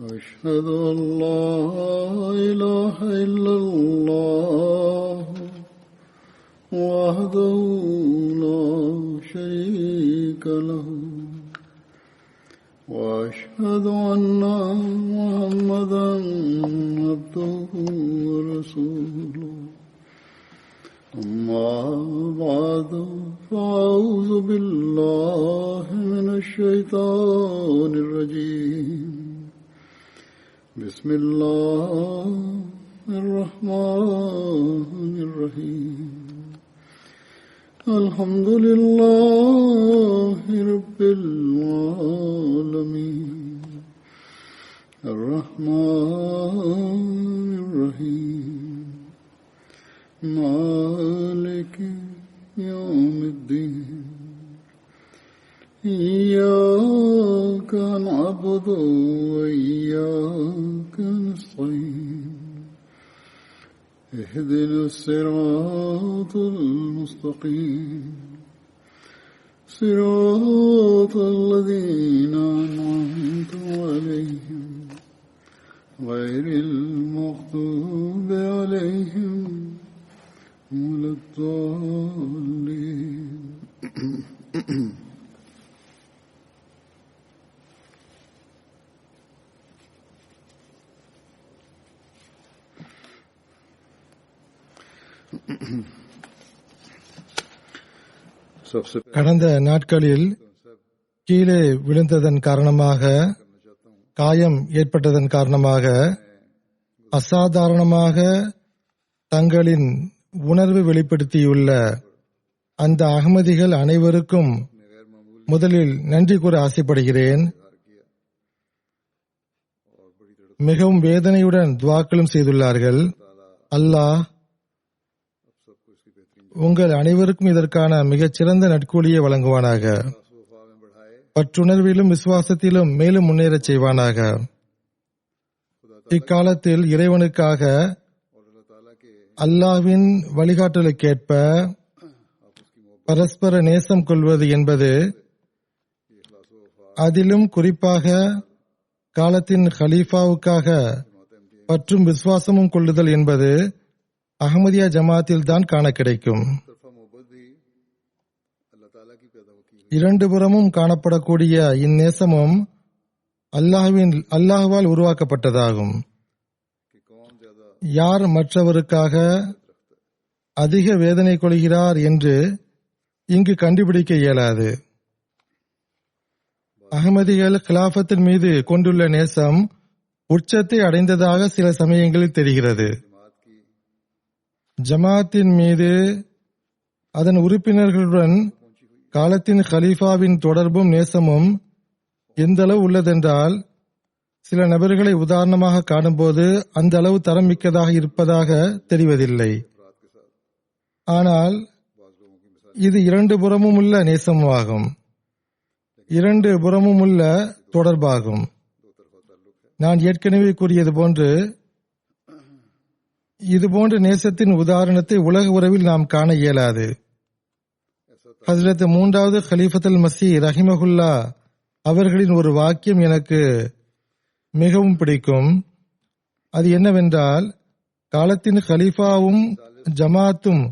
أشهد أن لا إله إلا الله وحده لا شريك له وأشهد أن محمدا عبده ورسوله أما بعد فأعوذ بالله من الشيطان الرجيم بسم الله الرحمن الرحيم الحمد لله رب العالمين الرحمن الرحيم مالك يوم الدين إياك نعبد وإياك نستعين اهدنا الصراط المستقيم صراط الذين أنعمت عليهم غير المغضوب عليهم ولا الضالين. கடந்த நாட்களில் கீழே விழுந்ததன் காரணமாக, காயம் ஏற்பட்டதன் காரணமாக அசாதாரணமாக தங்களின் உணர்வு வெளிப்படுத்தியுள்ள அந்த அகமதிகள் அனைவருக்கும் முதலில் நன்றி கூற ஆசைப்படுகிறேன். மிகவும் வேதனையுடன் துஆக்களும் செய்துள்ளார்கள். அல்லாஹ் உங்கள் அனைவருக்கும் இதற்கான மிகச்சிறந்த நற்கூலியை வழங்குவானாக. பற்றுணர்விலும் விசுவாசத்திலும் மேலும் முன்னேறச் செய்வானாக. இக்காலத்தில் இறைவனுக்காக அல்லாஹ்வின் வழிகாட்டலுக்கேற்ப பரஸ்பர நேசம் கொள்வது என்பது, அதிலும் குறிப்பாக காலத்தின் ஹலீஃபாவுக்காக பற்றும் விசுவாசமும் கொள்ளுதல் என்பது அஹ்மதியா ஜமாத்தில் தான் காண கிடைக்கும். இரண்டு புறமும் காணப்படக்கூடிய இந்நேசமும் அல்லாஹ்வால் உருவாக்கப்பட்டதாகும். யார் மற்றவருக்காக அதிக வேதனை கொள்கிறார் என்று இங்கு கண்டுபிடிக்க இயலாது. அஹ்மதிகள் கிலாஃபத்தின் மீது கொண்டுள்ள நேசம் உச்சத்தை அடைந்ததாக சில சமயங்களில் தெரிகிறது. ஜமாத்தின் மீது அதன் உறுப்பினர்களுடன் காலத்தின் ஹலீஃபாவின் தொடர்பும் நேசமும் எந்தளவு உள்ளதென்றால், சில நபர்களை உதாரணமாக காணும்போது அந்த அளவு தரம் மிக்கதாக இருப்பதாக தெரிவதில்லை. ஆனால் இது இரண்டு புறமும் உள்ள நேசமாகும், இரண்டு புறமும் உள்ள தொடர்பாகும். நான் ஏற்கனவே கூறியது போன்று இதுபோன்ற நேசத்தின் உதாரணத்தை உலக உறவில் நாம் காண இயலாது. ஹஜ்ரத் மூன்றாவது கலீஃபத்துல் மஸீஹ் ரஹிமஹுல்லா அவர்களின் ஒரு வாக்கியம் எனக்கு மிகவும் பிடிக்கும். அது என்னவென்றால், காலத்தின் கலீஃபாவும் ஜமாத்தும்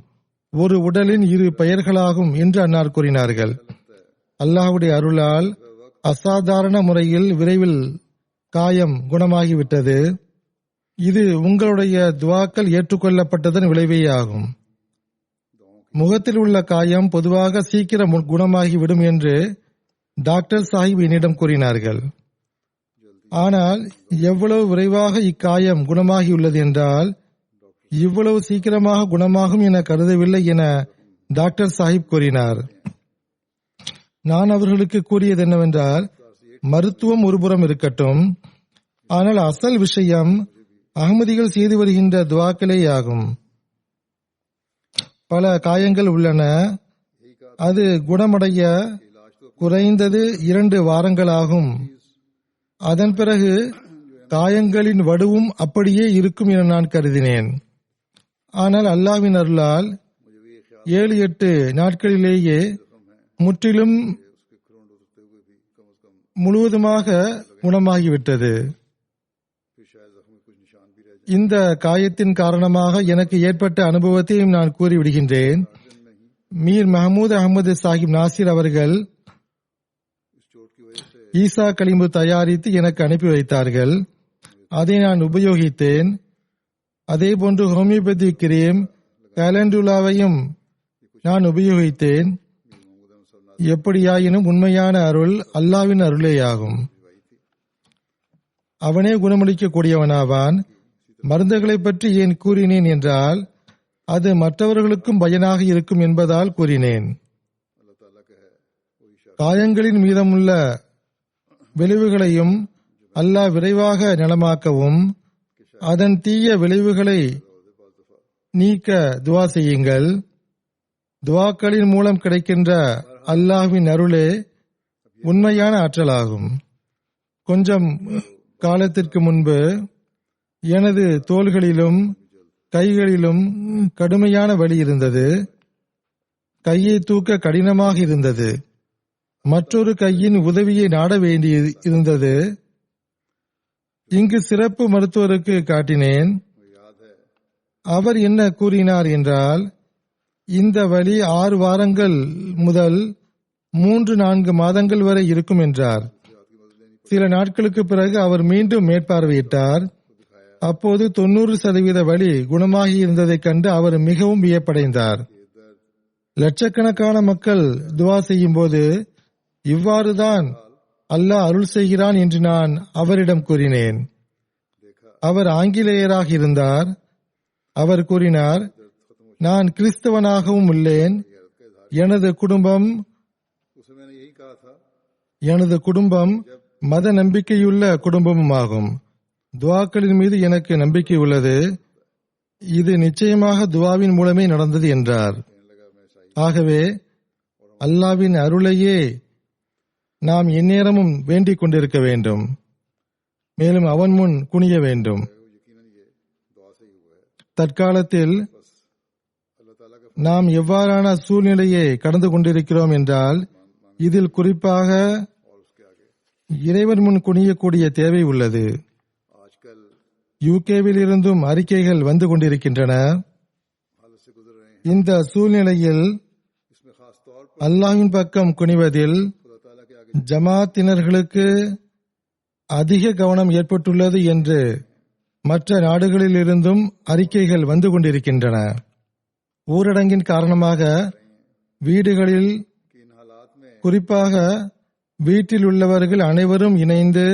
ஒரு உடலின் இரு பெயர்களாகும் என்று அன்னார் கூறினார்கள். அல்லாஹ்வுடைய அருளால் அசாதாரண முறையில் விரைவில் காயம் குணமாகிவிட்டது. இது உங்களுடைய துஆக்கள் ஏற்றுக்கொள்ளப்பட்டதன் விளைவேயாகும். முகத்தில் உள்ள காயம் பொதுவாக சீக்கிரம் குணமாகிவிடும் என்று டாக்டர் சாஹிப் என்னிடம் கூறினார்கள். ஆனால் எவ்வளவு விரைவாக இக்காயம் குணமாகியுள்ளது என்றால், இவ்வளவு சீக்கிரமாக குணமாகும் என கருதவில்லை என டாக்டர் சாஹிப் கூறினார். நான் அவர்களுக்கு கூறியது என்னவென்றால், மருத்துவம் ஒருபுறம் இருக்கட்டும், ஆனால் அசல் விஷயம் அஹ்மதிகள் செய்து வருகின்ற துஆக்களே ஆகும். பல காயங்கள் உள்ளன. அது குணமடைய குறைந்தது 2 வாரங்களாகும். அதன் பிறகு காயங்களின் வடுவும் அப்படியே இருக்கும் என நான் கருதினேன். ஆனால் அல்லாஹ்வின் அருளால் 7-8 நாட்களிலேயே முற்றிலும் முழுவதுமாக குணமாகிவிட்டது. இந்த காயத்தின் காரணமாக எனக்கு ஏற்பட்ட அனுபவத்தையும் நான் கூறிவிடுகின்றேன். மீர் மஹமூத் அகமது சாஹிப் நாசிர் அவர்கள் ஈசா களிம்பு தயாரித்து எனக்கு அனுப்பி வைத்தார்கள். அதை நான் உபயோகித்தேன். அதேபோன்று ஹோமியோபதி கிரீம் கேலண்டுலாவையும் நான் உபயோகித்தேன். எப்படியாயினும் உண்மையான அருள் அல்லாவின் அருளேயாகும். அவனே குணமளிக்க கூடியவனாவான். மருந்துகளை பற்றி ஏன் கூறினேன் என்றால் அது மற்றவர்களுக்கும் பயனாக இருக்கும் என்பதால் கூறினேன். காயங்களின் மீதமுள்ள விளைவுகளையும் அல்லாஹ் விரைவாக நலமாக்கவும் அதன் தீய விளைவுகளை நீக்க துவா செய்யுங்கள். துவாக்களின் மூலம் கிடைக்கின்ற அல்லாஹ்வின் அருளே உண்மையான ஆற்றலாகும். கொஞ்சம் காலத்திற்கு முன்பு எனது தோள்களிலும் கைகளிலும் கடுமையான வலி இருந்தது. கையை தூக்க கடினமாக இருந்தது. மற்றொரு கையின் உதவியை நாட வேண்டி இருந்தது. இங்கு சிறப்பு மருத்துவருக்கு காட்டினேன். அவர் என்ன கூறினார் என்றால், இந்த வலி 6 வாரங்கள் முதல் 3-4 மாதங்கள் வரை இருக்கும் என்றார். சில நாட்களுக்கு பிறகு அவர் மீண்டும் மேற்பார்வையிட்டார். அப்போது 90% வலி குணமாகி இருந்ததைக் கண்டு அவர் மிகவும் வியப்படைந்தார். லட்சக்கணக்கான மக்கள் துவா செய்யும் போது இவ்வாறுதான் அல்லாஹ் அருள் செய்கிறான் என்று நான் அவரிடம் கூறினேன். அவர் ஆங்கிலேயராக இருந்தார். அவர் கூறினார், நான் கிறிஸ்தவனாகவும் உள்ளேன். எனது குடும்பம் மத நம்பிக்கையுள்ள குடும்பமும் ஆகும். துவாக்களின் மீது எனக்கு நம்பிக்கை உள்ளது. இது நிச்சயமாக துவாவின் மூலமே நடந்தது என்றார். ஆகவே அல்லாவின் அருளையே நாம் எந்நேரமும் வேண்டிக் கொண்டிருக்க வேண்டும். மேலும் அவன் முன் குனிய வேண்டும். தற்காலத்தில் நாம் எவ்வாறான சூழ்நிலையை கடந்து கொண்டிருக்கிறோம் என்றால் இதில் குறிப்பாக இறைவன் முன் குனியக்கூடிய தேவை உள்ளது. யூகேவில் இருந்தும் அறிக்கைகள் வந்து கொண்டிருக்கின்றன. இந்த சூழ்நிலையில் அல்லாஹ்வின் பக்கம் குனிவதில் ஜமாத்தினர்களுக்கு அதிக கவனம் ஏற்பட்டுள்ளது என்று மற்ற நாடுகளில் இருந்தும் அறிக்கைகள் வந்து கொண்டிருக்கின்றன. ஊரடங்கின் காரணமாக வீடுகளில், குறிப்பாக வீட்டில் உள்ளவர்கள் அனைவரும் இணைந்து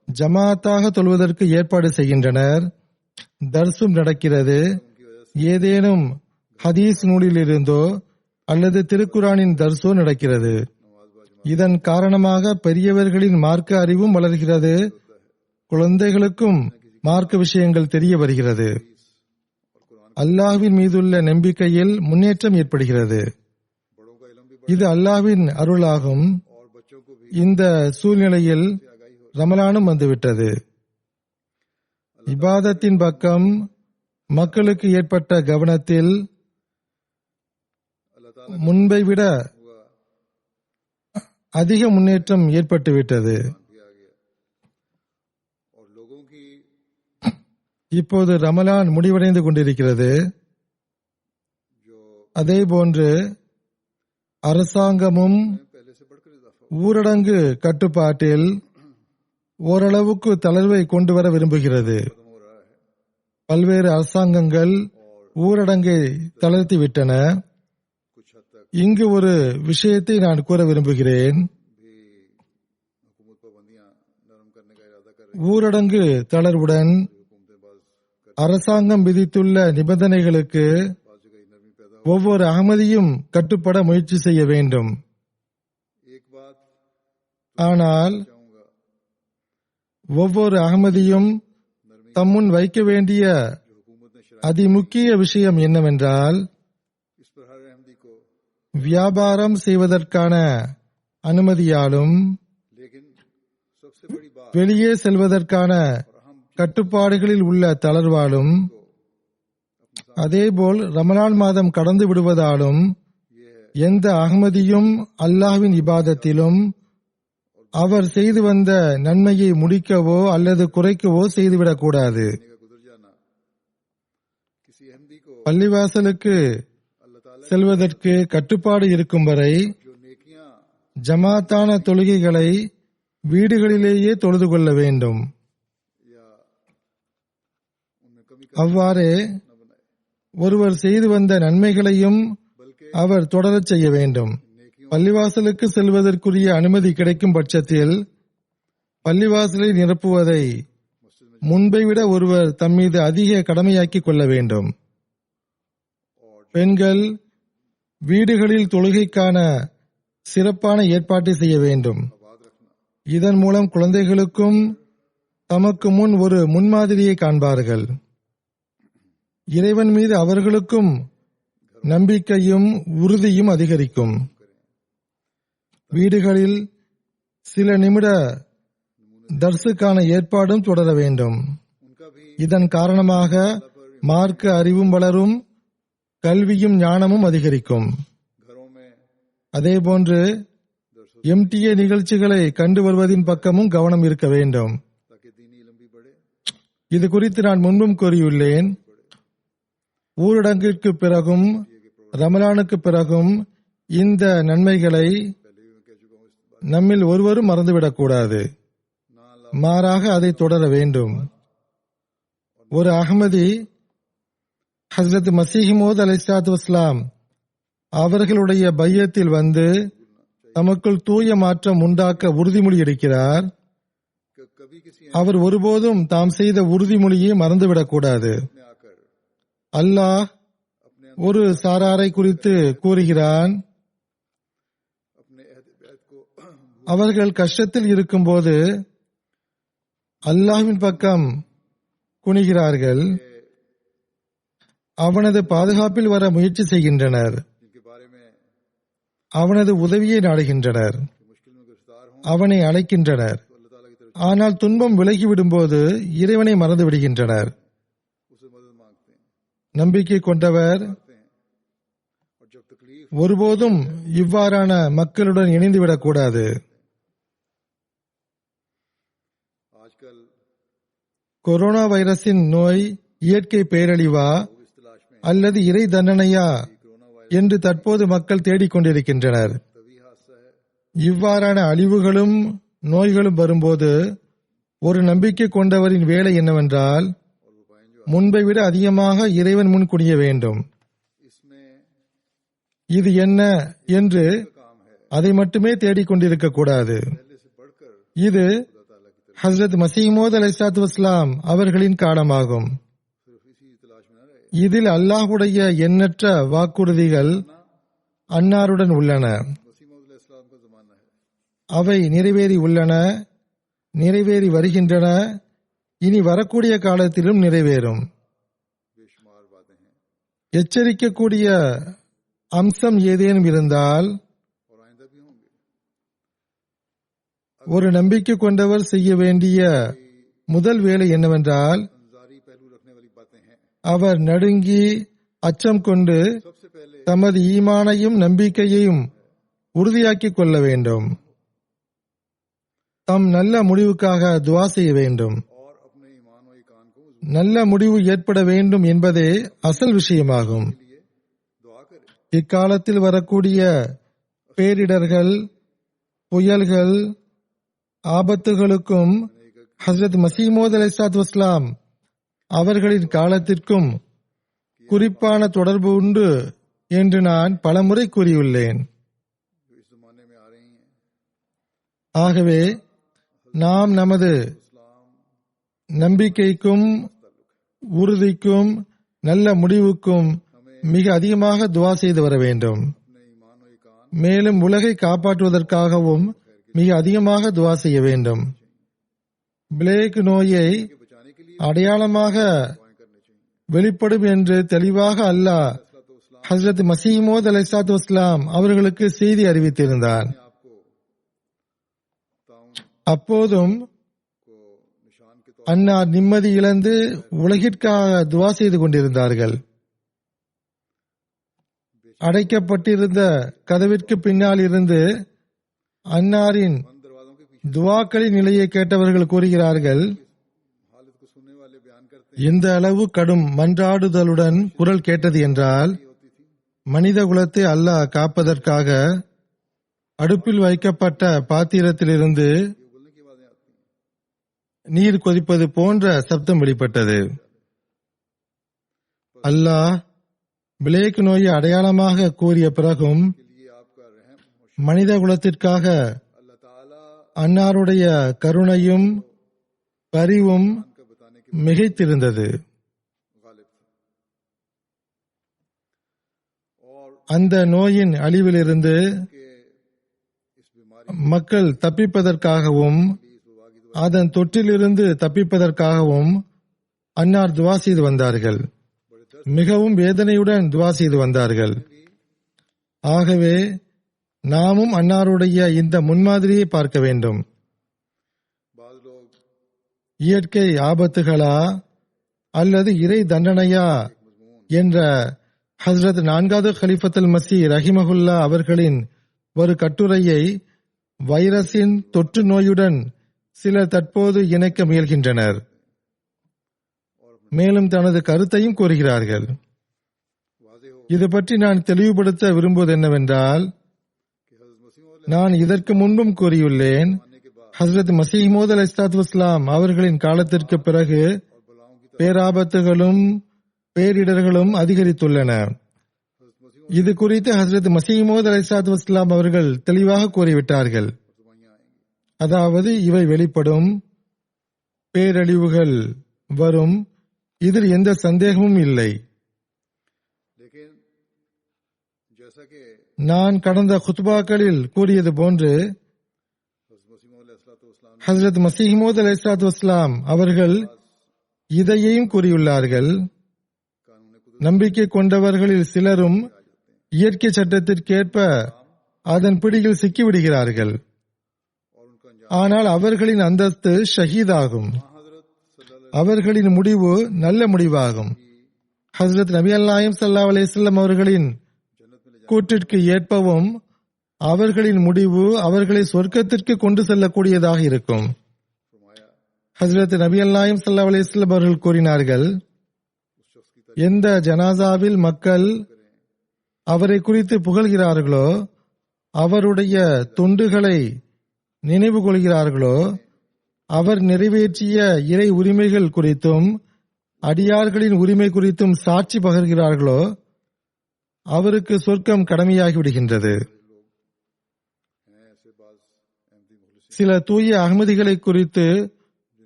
ஜமாத்தாக தொழுவதற்கு ஏற்பாடு செய்கின்றனர். தர்சும் நடக்கிறது. ஏதேனும் ஹதீஸ் நூலில் இருந்தோ அல்லது திருக்குரானின் தர்சோ நடக்கிறது. இதன் காரணமாக பெரியவர்களின் மார்க்க அறிவும் வளர்கிறது. குழந்தைகளுக்கும் மார்க்க விஷயங்கள் தெரிய வருகிறது. அல்லாஹ்வின் மீதுள்ள நம்பிக்கையில் முன்னேற்றம் ஏற்படுகிறது. இது அல்லாஹ்வின் அருளாகும். இந்த சூழ்நிலையில் ரமலானும் வந்துவிட்டது. இபாதத்தின் பக்கம் மக்களுக்கு ஏற்பட்ட கவனத்தில் முன்பை விட அதிக முன்னேற்றம் ஏற்பட்டுவிட்டது. இப்போது ரமலான் முடிவடைந்து கொண்டிருக்கிறது. அதேபோன்று அரசாங்கமும் ஊரடங்கு கட்டுப்பாட்டில் ஓரளவுக்கு தளர்வை கொண்டு வர விரும்புகிறது. பல்வேறு அரசாங்கங்கள் ஊரடங்கை தளர்த்திவிட்டன. இங்கு ஒரு விஷயத்தை நான் கூற விரும்புகிறேன். ஊரடங்கு தளர்வுடன் அரசாங்கம் விதித்துள்ள நிபந்தனைகளுக்கு ஒவ்வொரு அகமதியும் கட்டுப்பட முயற்சி செய்ய வேண்டும். ஆனால் ஒவ்வொரு அகமதியும் தம்முன் வைக்க வேண்டிய அதிமுக்கிய விஷயம் என்னவென்றால், வியாபாரம் செய்வதற்கான அனுமதியாலும் வெளியே செல்வதற்கான கட்டுப்பாடுகளில் உள்ள தளர்வாலும் அதேபோல் ரமலான் மாதம் கடந்து விடுவதாலும் எந்த அகமதியும் அல்லாஹ்வின் இபாதத்திலும் அவர் செய்து வந்த நன்மையை முடிக்கவோ அல்லது குறைக்கவோ செய்துவிடக்கூடாது. பள்ளிவாசலுக்கு செல்வதற்கு கட்டுப்பாடு இருக்கும் வரை जो नेकियां ஜமாத்தான தொழுகைகளை வீடுகளிலேயே தொழுது கொள்ள வேண்டும். या उनमें कमी அவ்வாறே न बनाए, ஒருவர் செய்து வந்த நன்மைகளையும் बल्कि அவர் தொடரச் செய்ய வேண்டும். नेकियों பள்ளிவாசலுக்கு செல்வதற்குரிய அனுமதி கிடைக்கும் பட்சத்தில் பள்ளிவாசலை நிரப்புவதை मस्जिद में முன்பை விட ஒருவர் தம்மீது அதிக கடமையாக்கிக் கொள்ள வேண்டும். பெண்கள் வீடுகளில் தொழுகைக்கான சிறப்பான ஏற்பாட்டை செய்ய வேண்டும். आबाद रखना, இதன் மூலம் குழந்தைகளுக்கும் தமக்கு முன் ஒரு முன்மாதிரியை காண்பார்கள். இறைவன் மீது அவர்களுக்கும் நம்பிக்கையும் உறுதியும் அதிகரிக்கும். வீடுகளில் சில நிமிட தர்சுக்கான ஏற்பாடும் தொடர வேண்டும். उनका भी இதன் காரணமாக மார்க்க அறிவும் வளரும், கல்வியும் ஞானமும் அதிகரிக்கும். घरों में அதேபோன்று MTA நிகழ்ச்சிகளை கண்டு வருவதின் பக்கமும் கவனம் இருக்க வேண்டும். ताकि दीनी इल्म भी बढ़े, இது குறித்து நான் முன்பும் கூறியுள்ளேன். ஊரடங்கிற்கு பிறகும் ரமலானுக்கு பிறகும் இந்த நன்மைகளை पहले भी मैं कह चुका हूँ इस बात, நம்மில் ஒருவரும் மறந்துவிடக்கூடாது. ना अल्लाह மாறாக அதை தொடர வேண்டும். ஒரு அகமதி ஹஸ்ரத் மசீஹ் அலைஹிஸ்ஸலாத்து வஸ்ஸலாம் அவர்களுடைய பையத்தில் வந்து தமக்குள் தூய மாற்றம் உண்டாக்க உறுதிமொழி எடுக்கிறார். कि कभी किसी அவர் ஒருபோதும் தாம் செய்த உறுதிமொழியை மறந்துவிடக்கூடாது. में आकर அல்லாஹ் अपने ஒரு சாராரை குறித்து கூறுகிறான், अपने अहद बैत को அவர்கள் கஷ்டத்தில் இருக்கும்போது அல்லாஹ்வின் பக்கம் குனிகிறார்கள், அவனது பாதுகாப்பில் வர முயற்சி செய்கின்றனர், जिनके बारे में அவனது உதவியை நாடுகின்றனர், कि मुश्किल में गिरफ्तार हों அவனை அழைக்கின்றனர். तो अल्लाह ताला की तरफ ஆனால் துன்பம் விலகிவிடும்போது இறைவனை மறந்து விடுகின்றனர். उससे मदद मांगते हैं, நம்பிக்கை கொண்டவர் करते हैं, और जब तकलीफ ஒருபோதும் இவ்வாறான மக்களுடன் இணைந்துவிடக்கூடாது. आजकल கொரோனா வைரஸின் நோய் இயற்கை பேரழிவா लोग इस तलाश में அல்லது இறை தண்டனையா कोरोना वायरस என்று தற்போது மக்கள் தேடிக்கொண்டிருக்கின்றனர். तभी हादसा है, இவ்வாறான அழிவுகளும் நோய்களும் வரும்போது ஒரு நம்பிக்கை கொண்டவரின் வேலை என்னவென்றால் और वो पाएं जो முன்பை விட அதிகமாக இறைவன் முன் குனிய வேண்டும். इसमें இது என்ன என்று काम है, அதை மட்டுமே தேடிக்கொண்டிருக்க கூடாது. पहले से बढ़कर இது खुदा ताला की तरफ ஹஸ்ரத் மசீஹ் அலைஹிஸ்ஸலாத்து வஸ்ஸலாம் அவர்களின் காலமாகும். सिर्फ इसी तलाश में न रहे, இதில் அல்லாஹ்வுடைய எண்ணற்ற வாக்குறுதிகள் அன்னாருடன் உள்ளன. वसीम अलैहिस्सलाम का जमाना है, அவை நிறைவேறி உள்ளன, நிறைவேறி வருகின்றன, இனி வரக்கூடிய காலத்திலும் நிறைவேறும். बेशुमार बातें हैं எச்சரிக்கக்கூடிய அம்சம் ஏதேனும் இருந்தால் और आइंदा भी होंगे। ஒரு நம்பிக்கை கொண்டவர் செய்ய வேண்டிய முதல் வேலை என்னவென்றால் अंजारी पहलू रखने वाली बातें हैं। அவர் நடுங்கி அச்சம் கொண்டு सबसे पहले தமது ஈமானையும் நம்பிக்கையையும் உறுதியாக்கிக் கொள்ள வேண்டும். தம் நல்ல முடிவுக்காக துஆ செய்ய வேண்டும். और अपने ईमान और ईकान को நல்ல முடிவு ஏற்பட வேண்டும் என்பதே அசல் விஷயமாகும். के लिए दुआ करें। இக்காலத்தில் வரக்கூடிய பேரிடர்கள், புயல்கள், ஆபத்துகளுக்கும் ஹஸ்ரத் மசீஹ் அலைஹிஸ்ஸலாத்து வஸ்ஸலாம் அவர்களின் காலத்திற்கும் குறிப்பான தொடர்பு உண்டு என்று நான் பலமுறை கூறியுள்ளேன். जो इस जमाने में आ रही हैं, ஆகவே நாம் நமது நம்பிக்கைக்கும் உறுதிக்கும் நல்ல முடிவுக்கும் மிக அதிகமாக துஆ செய்து வர வேண்டும். अपने ईमान और ईकान மேலும் உலகை காப்பாற்றுவதற்காகவும் மிக அதிகமாக துஆ செய்ய வேண்டும். பிளேக் நோயை के बचाने के लिए அடையாளமாக दुआएं करनी चाहिए। வெளிப்படும் என்று தெளிவாக அல்லாஹ் ஹஸ்ரத் மசீஹ் அலைஹிஸ்ஸலாத்து வஸ்ஸலாம் அவர்களுக்கு செய்தி அறிவித்திருந்தான். आपको ताउन அப்போதும் को निशान के तौर அன்னார் நிம்மதி இழந்து உலகிற்காக துஆ செய்து கொண்டிருந்தார்கள். அடைக்கப்பட்டிருந்த கதவிற்கு பின்னால் இருந்து அன்னாரின் बंद दरवाजों के पीछे துஆக்களின் நிலையை கேட்டவர்கள் கூறுகிறார்கள், हालत को सुनने वाले बयान करते எந்த அளவு கடும் மன்றாடுதலுடன் குரல் கேட்டது என்றால், மனித குலத்தை அல்லாஹ் காப்பதற்காக அடுப்பில் வைக்கப்பட்ட பாத்திரத்திலிருந்து நீர் கொதிப்பது போன்ற சப்தம் வெளிப்பட்டது. அல்லாஹ் பிளேக் நோயை அடையாளமாக கூறிய பிறகும் மனித குலத்திற்காக அன்னாருடைய கருணையும் பரிவும் மிகைத்திருந்தது. அந்த நோயின் அழிவிலிருந்து மக்கள் தப்பிப்பதற்காகவும் அதன் தொற்றிலிருந்து தப்பிப்பதற்காகவும் அன்னார் துவா செய்து வந்தார்கள். மிகவும் வேதனையுடன் துவா செய்து வந்தார்கள். ஆகவே நாமும் அன்னாருடைய இந்த முன்மாதிரியை பார்க்க வேண்டும். இயற்கை ஆபத்துகளா அல்லது இறை தண்டனையா என்ற ஹஸ்ரத் 4வது கலிஃபத்துல் மஸீஹ் ரஹிமஹுல்லா அவர்களின் ஒரு கட்டுரையை வைரஸின் தொற்று நோயுடன் சிலர் தற்போது இணைக்க முயல்கின்றனர். மேலும் தனது கருத்தையும் கூறுகிறார்கள். இது பற்றி நான் தெளிவுபடுத்த விரும்புவது என்னவென்றால், நான் இதற்கு முன்பும் கூறியுள்ளேன், ஹஸ்ரத் மஸீஹ் மவ்ஊத் அலைஹிஸ்ஸலாத்து வஸ்ஸலாம் அவர்களின் காலத்திற்கு பிறகு பேராபத்துகளும் பேரிடர்களும் அதிகரித்துள்ளன. இது குறித்து ஹஸ்ரத் மஸீஹ் மவ்ஊத் அலைஹிஸ்ஸலாத்து வஸ்ஸலாம் அவர்கள் தெளிவாக கூறிவிட்டார்கள். அதாவது இவை வெளிப்படும், பேரழிவுகள் வரும், இதில் எந்த சந்தேகமும் இல்லை. நான் கடந்த குத்பாக்களில் கூறியது போன்று ஹஸ்ரத் மஸீஹ் மவ்ஊத் அலைஹிஸ்ஸலாத்து வஸ்ஸலாம் அவர்கள் இதையும் கூறியுள்ளார்கள். நம்பிக்கை கொண்டவர்களில் சிலரும் இயற்கை சட்டத்திற்கேற்ப அதன் பிடியில் சிக்கிவிடுகிறார்கள். ஆனால் அவர்களின் அந்தஸ்து ஷஹீதாகும். அவர்களின் முடிவு நல்ல முடிவாகும். ஹஸ்ரத் நபி அல்-நாயிம் ஸல்லல்லாஹு அலைஹி வஸல்லம் அவர்களின் கூற்றிற்கு ஏற்பவும் அவர்களின் முடிவு அவர்களை சொர்க்கத்திற்கு கொண்டு செல்லக்கூடியதாக இருக்கும். ஹஸ்ரத் நபி அல்-நாயிம் ஸல்லல்லாஹு அலைஹி வஸல்லம் அவர்கள் கூறினார்கள், எந்த ஜனாசாவில் மக்கள் அவரை குறித்து புகழ்கிறார்களோ, அவருடைய தொண்டுகளை நினைவு கொள்கிறார்களோ, அவர் நிறைவேற்றிய இறை உரிமைகள் குறித்தும் அடியார்களின் உரிமை குறித்தும் சாட்சி பகர்கிறார்களோ, அவருக்கு சொர்க்கம் கடமையாகி விடுகின்றது. சில தூய அகமதிகளை குறித்து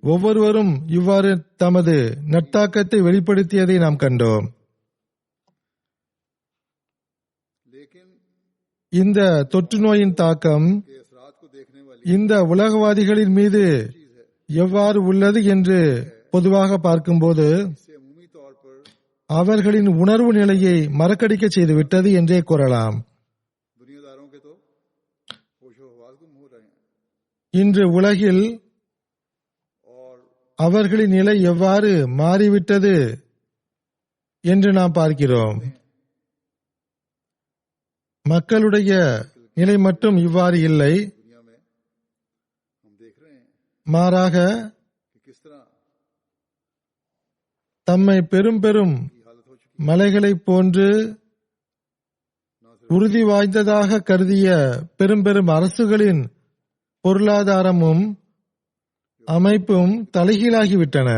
ஒவ்வொருவரும் இவ்வாறு தமது நட்டாக்கத்தை வெளிப்படுத்தியதை நாம் கண்டோம். இந்த தொற்று நோயின் தாக்கம் இந்த உலகவாதிகளின் மீது எவ்வாறு உள்ளது என்று பொதுவாக பார்க்கும்போது அவர்களின் உணர்வு நிலையை மறக்கடிக்க செய்துவிட்டது என்றே கூறலாம். இன்று உலகில் அவர்களின் நிலை எவ்வாறு மாறிவிட்டது என்று நாம் பார்க்கிறோம். மக்களுடைய நிலை மட்டும் இவ்வாறு இல்லை, மாறாக தம்மை பெரும் பெரும் மலைகளைப் போன்று உறுதி வாய்ந்ததாக கருதிய பெரும் பெரும் அரசுகளின் பொருளாதாரமும் அமைப்பும் தலைகீழாகிவிட்டன.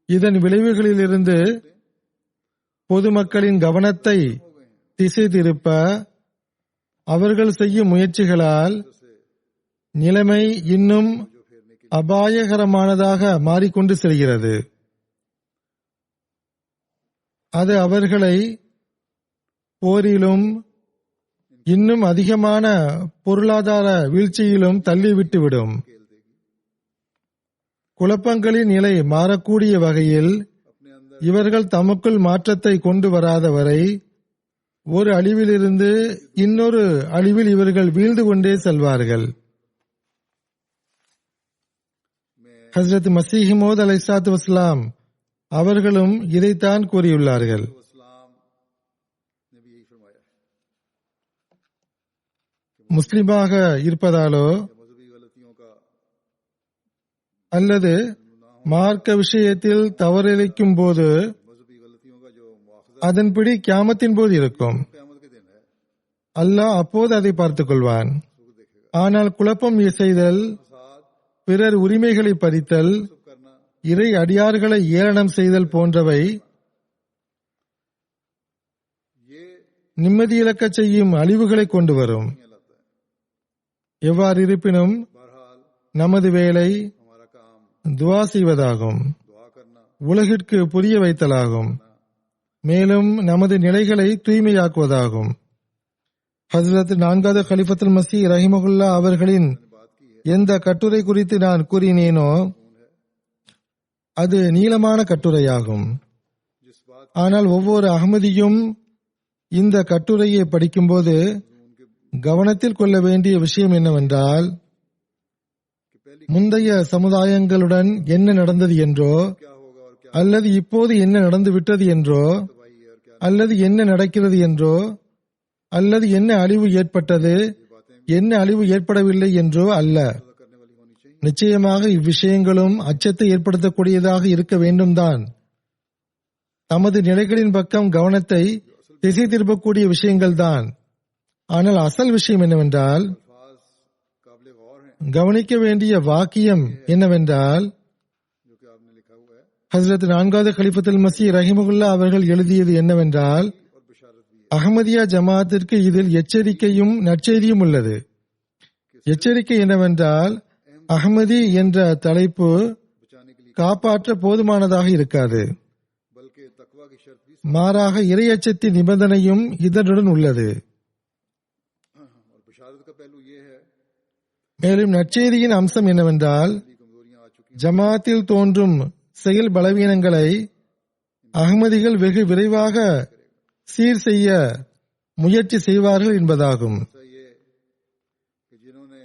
இதன் விளைவுகளிலிருந்து பொதுமக்களின் கவனத்தை திசை திருப்ப அவர்கள் செய்யும் முயற்சிகளால் நிலைமை இன்னும் அபாயகரமானதாக மாறிக்கொண்டு செல்கிறது. அது அவர்களை போரிலும் இன்னும் அதிகமான பொருளாதார வீழ்ச்சியிலும் தள்ளிவிட்டுவிடும். குழப்பங்களின் நிலை மாறக்கூடிய வகையில் இவர்கள் தமக்குள் மாற்றத்தை கொண்டு வராத வரை ஒரு அழிவிலிருந்து இன்னொரு அழிவில் இவர்கள் வீழ்ந்து கொண்டே செல்வார்கள். ஹஸ்ரத் மஸீஹ் மவ்ஊத் அலைஹிஸ்ஸலாத்து வஸ்ஸலாம் அவர்களும் இதைத்தான் கூறியுள்ளார்கள். முஸ்லிமாக இருப்பதாலோ அல்லது மார்க்க விஷயத்தில் தவறிழைக்கும் போது मजहबी गलतियों का जो मुआवजा அதன்படி கியாமத்தின் போது இருக்கும். क़यामत के दिन है, அல்லாஹ் அப்போது அதை பார்த்துக் கொள்வான். ஆனால் குழப்பம் செய்தல், साथ பிறர் உரிமைகளை பறித்தல், करना இறை அடியார்களை ஏளனம் செய்தல் போன்றவை ये நிம்மதியிழக்கச் செய்யும் அழிவுகளை கொண்டு வரும். नहीं लाता है। எவ்வாறு இருப்பினும் बहरहाल நமது வேலை हमारा काम துவா செய்வதாகும், दुआ करना, உலகிற்கு புரிய வைத்தலாகும், மேலும் நமது நிலைகளை தூய்மையாக்குவதாகும். ஹஸ்ரத் 4வது கலிஃபத்துல் மஸீஹ் ரஹிமஹுல்லா அவர்களின் बात की है எந்த கட்டுரை குறித்து நான் கூறினேனோ அது நீளமான கட்டுரையாகும். जिस बात ஆனால் ஒவ்வொரு அகமதியும் இந்த கட்டுரையை படிக்கும்போது கவனத்தில் கொள்ள வேண்டிய விஷயம் என்னவென்றால், कि पहली முந்தைய சமுதாயங்களுடன் என்ன நடந்தது என்றோ, क्या होगा और क्या அல்லது இப்போது என்ன நடந்து விட்டது என்றோ, भाई है और क्या அல்லது என்ன நடக்கிறது என்றோ, அல்லது என்ன அழிவு ஏற்பட்டது, என்ன அழிவு ஏற்படவில்லை என்றோ அல்ல. करने वाली होनी चाहिए। நிச்சயமாக இவ்விஷயங்களும் அச்சத்தை ஏற்படுத்தக்கூடியதாக இருக்க வேண்டும்தான். தமது நிலைகளின் பக்கம் கவனத்தை திசை திருப்பக்கூடிய விஷயங்கள்தான். ஆனால் அசல் விஷயம் என்னவென்றால், अल्फाज काबिल गौर हैं கவனிக்க வேண்டிய வாக்கியம் என்னவென்றால், जो कि आपने लिखा हुआ है ஹஸ்ரத் 4வது கலிஃபத்துல் மஸீஹ் ரஹிமஹுல்லா அவர்கள் எழுதியது என்னவென்றால், और बिशारत भी है। அஹ்மதியா ஜமாஅத்திற்கு இதில் எச்சரிக்கையும் நற்செய்தியும் உள்ளது. எச்சரிக்கை என்னவென்றால், அஹ்மதி என்ற தலைப்பு बचाने के लिए காப்பாற்ற போதுமானதாக இருக்காது. बल्कि तकवा की शर्त भी மாறாக இறையச்சத்தின் நிபந்தனையும் இதனுடன் உள்ளது. और बिशारत का पहलू ये है மேலும் நற்செய்தியின் அம்சம் என்னவென்றால், कि कमजोरियां आ चुकी ஜமாத்தில் தோன்றும் செயல் பலவீனங்களை அகமதிகள் வெகு விரைவாக சீர் செய்ய முயற்சி செய்வார்கள் என்பதாகும். हैं। ये कि जिन्होंने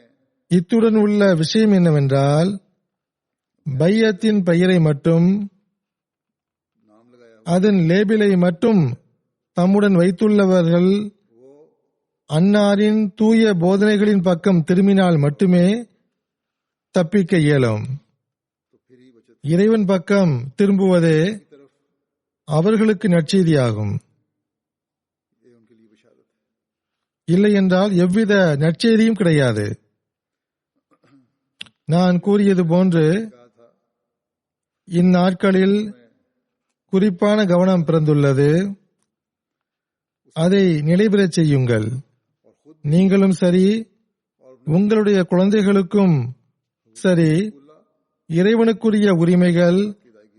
இத்துடன் உள்ள விஷயம் என்னவென்றால், பையத்தின் பெயரை மட்டும் नाम लगाया அதன் லேபிளை மட்டும் தம்முடன் வைத்துள்ளவர்கள் वो அன்னாரின் தூய போதனைகளின் பக்கம் திரும்பினால் மட்டுமே தப்பிக்க இயலும். तो फिर ही बचत இறைவன் பக்கம் திரும்புவதே की तरफ அவர்களுக்கு நற்செய்தியாகும். ये उनके लिए बिशारत है। இல்லை என்றால் எவ்வித நற்செய்தியும் கிடையாது. நான் கூறியது போன்று कहा था இந்நாட்களில் குறிப்பான கவனம் பிறந்துள்ளது. அதை நிலைபெறச் செய்யுங்கள். நீங்களும் சரி, உங்களுடைய குழந்தைகளுக்கும் சரி, இறைவனுக்குரிய உரிமைகள்,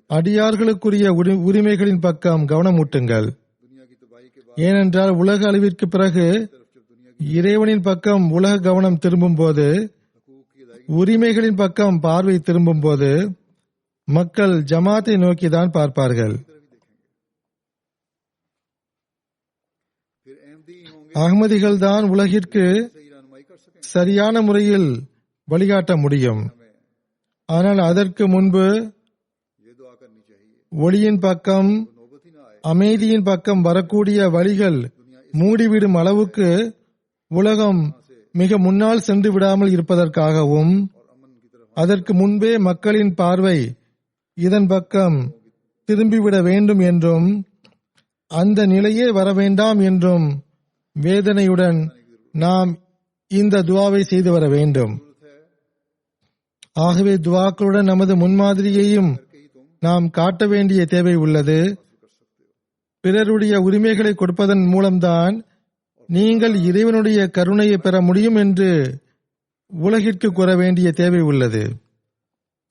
அடியார்களுக்குரிய உரிமைகளின் பக்கம் கவனமூட்டுங்கள். दुनिया की तबाही के बाद ஏனென்றால் உலக அழிவிற்கு பிறகு जब दुनिया இறைவனின் பக்கம் உலக கவனம் திரும்பும் போது, हकूक की अदायगी உரிமைகளின் பக்கம் பார்வை திரும்பும் போது, மக்கள் ஜமாத்தை நோக்கிதான் பார்ப்பார்கள். फिर अहमदी होंगे அகமதிகள் தான் உலகிற்கு सही रहनुमाई कर सकें। சரியான முறையில் வழிகாட்ட முடியும். ஆனால் அதற்கு முன்பு ये दुआ करनी चाहिए ஒளியின் பக்கம், नौबत ही ना आए அமைதியின் பக்கம் வரக்கூடிய வழிகள் மூடிவிடும் அளவுக்கு உலகம் மிக முன்னால் சென்று விடாமல் இருப்பதற்காகவும், और अमन की तरफ அதற்கு முன்பே மக்களின் பார்வை இதன் பக்கம் திரும்பிவிட வேண்டும் என்றும், அந்த நிலையே வர வேண்டாம் என்றும் வேதனையுடன் நாம் இந்த துவாவை செய்து வர வேண்டும். ஆகவே துவாக்களுடன் நமது முன்மாதிரியையும் நாம் காட்ட வேண்டிய தேவை உள்ளது. பிறருடைய உரிமைகளை கொடுப்பதன் மூலம்தான் நீங்கள் இறைவனுடைய கருணையை பெற முடியும் என்று உலகிற்கு கூற வேண்டிய தேவை உள்ளது.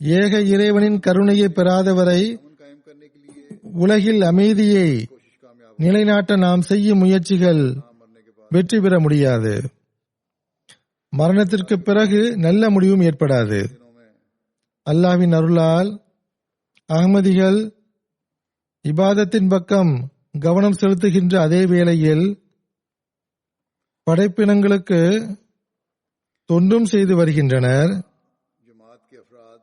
ஏக இறைவனின் கருணையை பெறாதவரை अमन कायम करने के लिए உலகில் அமைதியை कोशिश कामयाब நிலைநாட்ட நாம் செய்யும் முயற்சிகள் मरने के बाद வெற்றி பெற முடியாது. மரணத்திற்கு பிறகு நல்ல முடிவும் ஏற்படாது. दिनों में அல்லாஹ்வின் அருளால் அகமதிகள் இபாதத்தின் பக்கம் கவனம் செலுத்துகின்ற அதே வேளையில் படைப்பினங்களுக்கு தொண்டும் செய்து வருகின்றனர். जमात के अफराद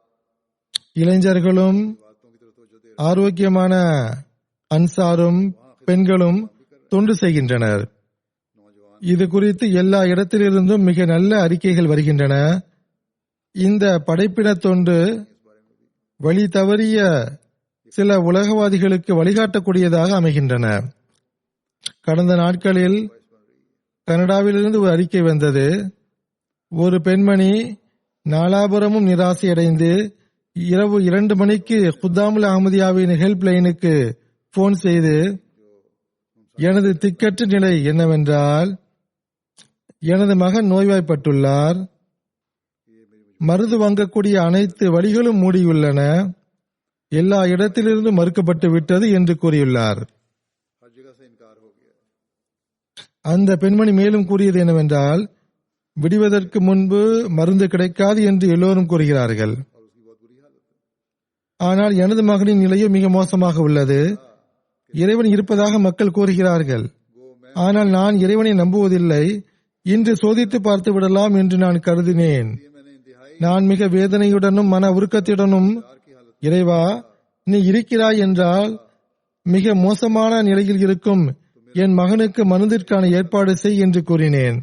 இளைஞர்களும் बातों की तरफ तवज्जो दे ஆரோக்கியமான அன்சாரும் பெண்களும் தொண்டு செய்கின்றனர். नौजवान இது குறித்து எல்லா இடத்திலிருந்தும் மிக நல்ல அறிக்கைகள் வருகின்றன. இந்த படைப்பின தொண்டு வழி தவறிய சில உலகவாதிகளுக்கு வழிகாட்டக்கூடியதாக அமைகின்றன. கடந்த நாட்களில் கனடாவிலிருந்து ஒரு அறிக்கை வந்தது. ஒரு பெண்மணி நாலாபுரமும் நிராசையடைந்து இரவு 2 மணிக்கு குத்தாமுல் அஹமதியாவின் ஹெல்ப் லைனுக்கு போன் செய்து, எனது திக்கற்ற நிலை என்னவென்றால், எனது மகன் நோய்வாய்ப்பட்டுள்ளார், மருந்து வாங்கக்கூடிய அனைத்து வழிகளும் மூடியுள்ளன, எல்லா இடத்திலிருந்து மறுக்கப்பட்டு விட்டது என்று கூறியுள்ளார். அந்த பெண்மணி மேலும் கூறியது என்னவென்றால், விடுவதற்கு முன்பு மருந்து கிடைக்காது என்று எல்லோரும் கூறுகிறார்கள். ஆனால் எனது மகனின் நிலையோ மிக மோசமாக உள்ளது. இறைவன் இருப்பதாக மக்கள் கூறுகிறார்கள், ஆனால் நான் இறைவனை நம்புவதில்லை. இன்று சோதித்து பார்த்து விடலாம் என்று நான் கருதினேன். நான் மிக வேதனையுடனும் மன உருக்கத்துடனும், இறைவா நீ இருக்கிறாய் என்றால் மிக மோசமான நிலையில் இருக்கும் என் மகனுக்கு மருந்திற்கான ஏற்பாடு செய் என்று கூறினேன்.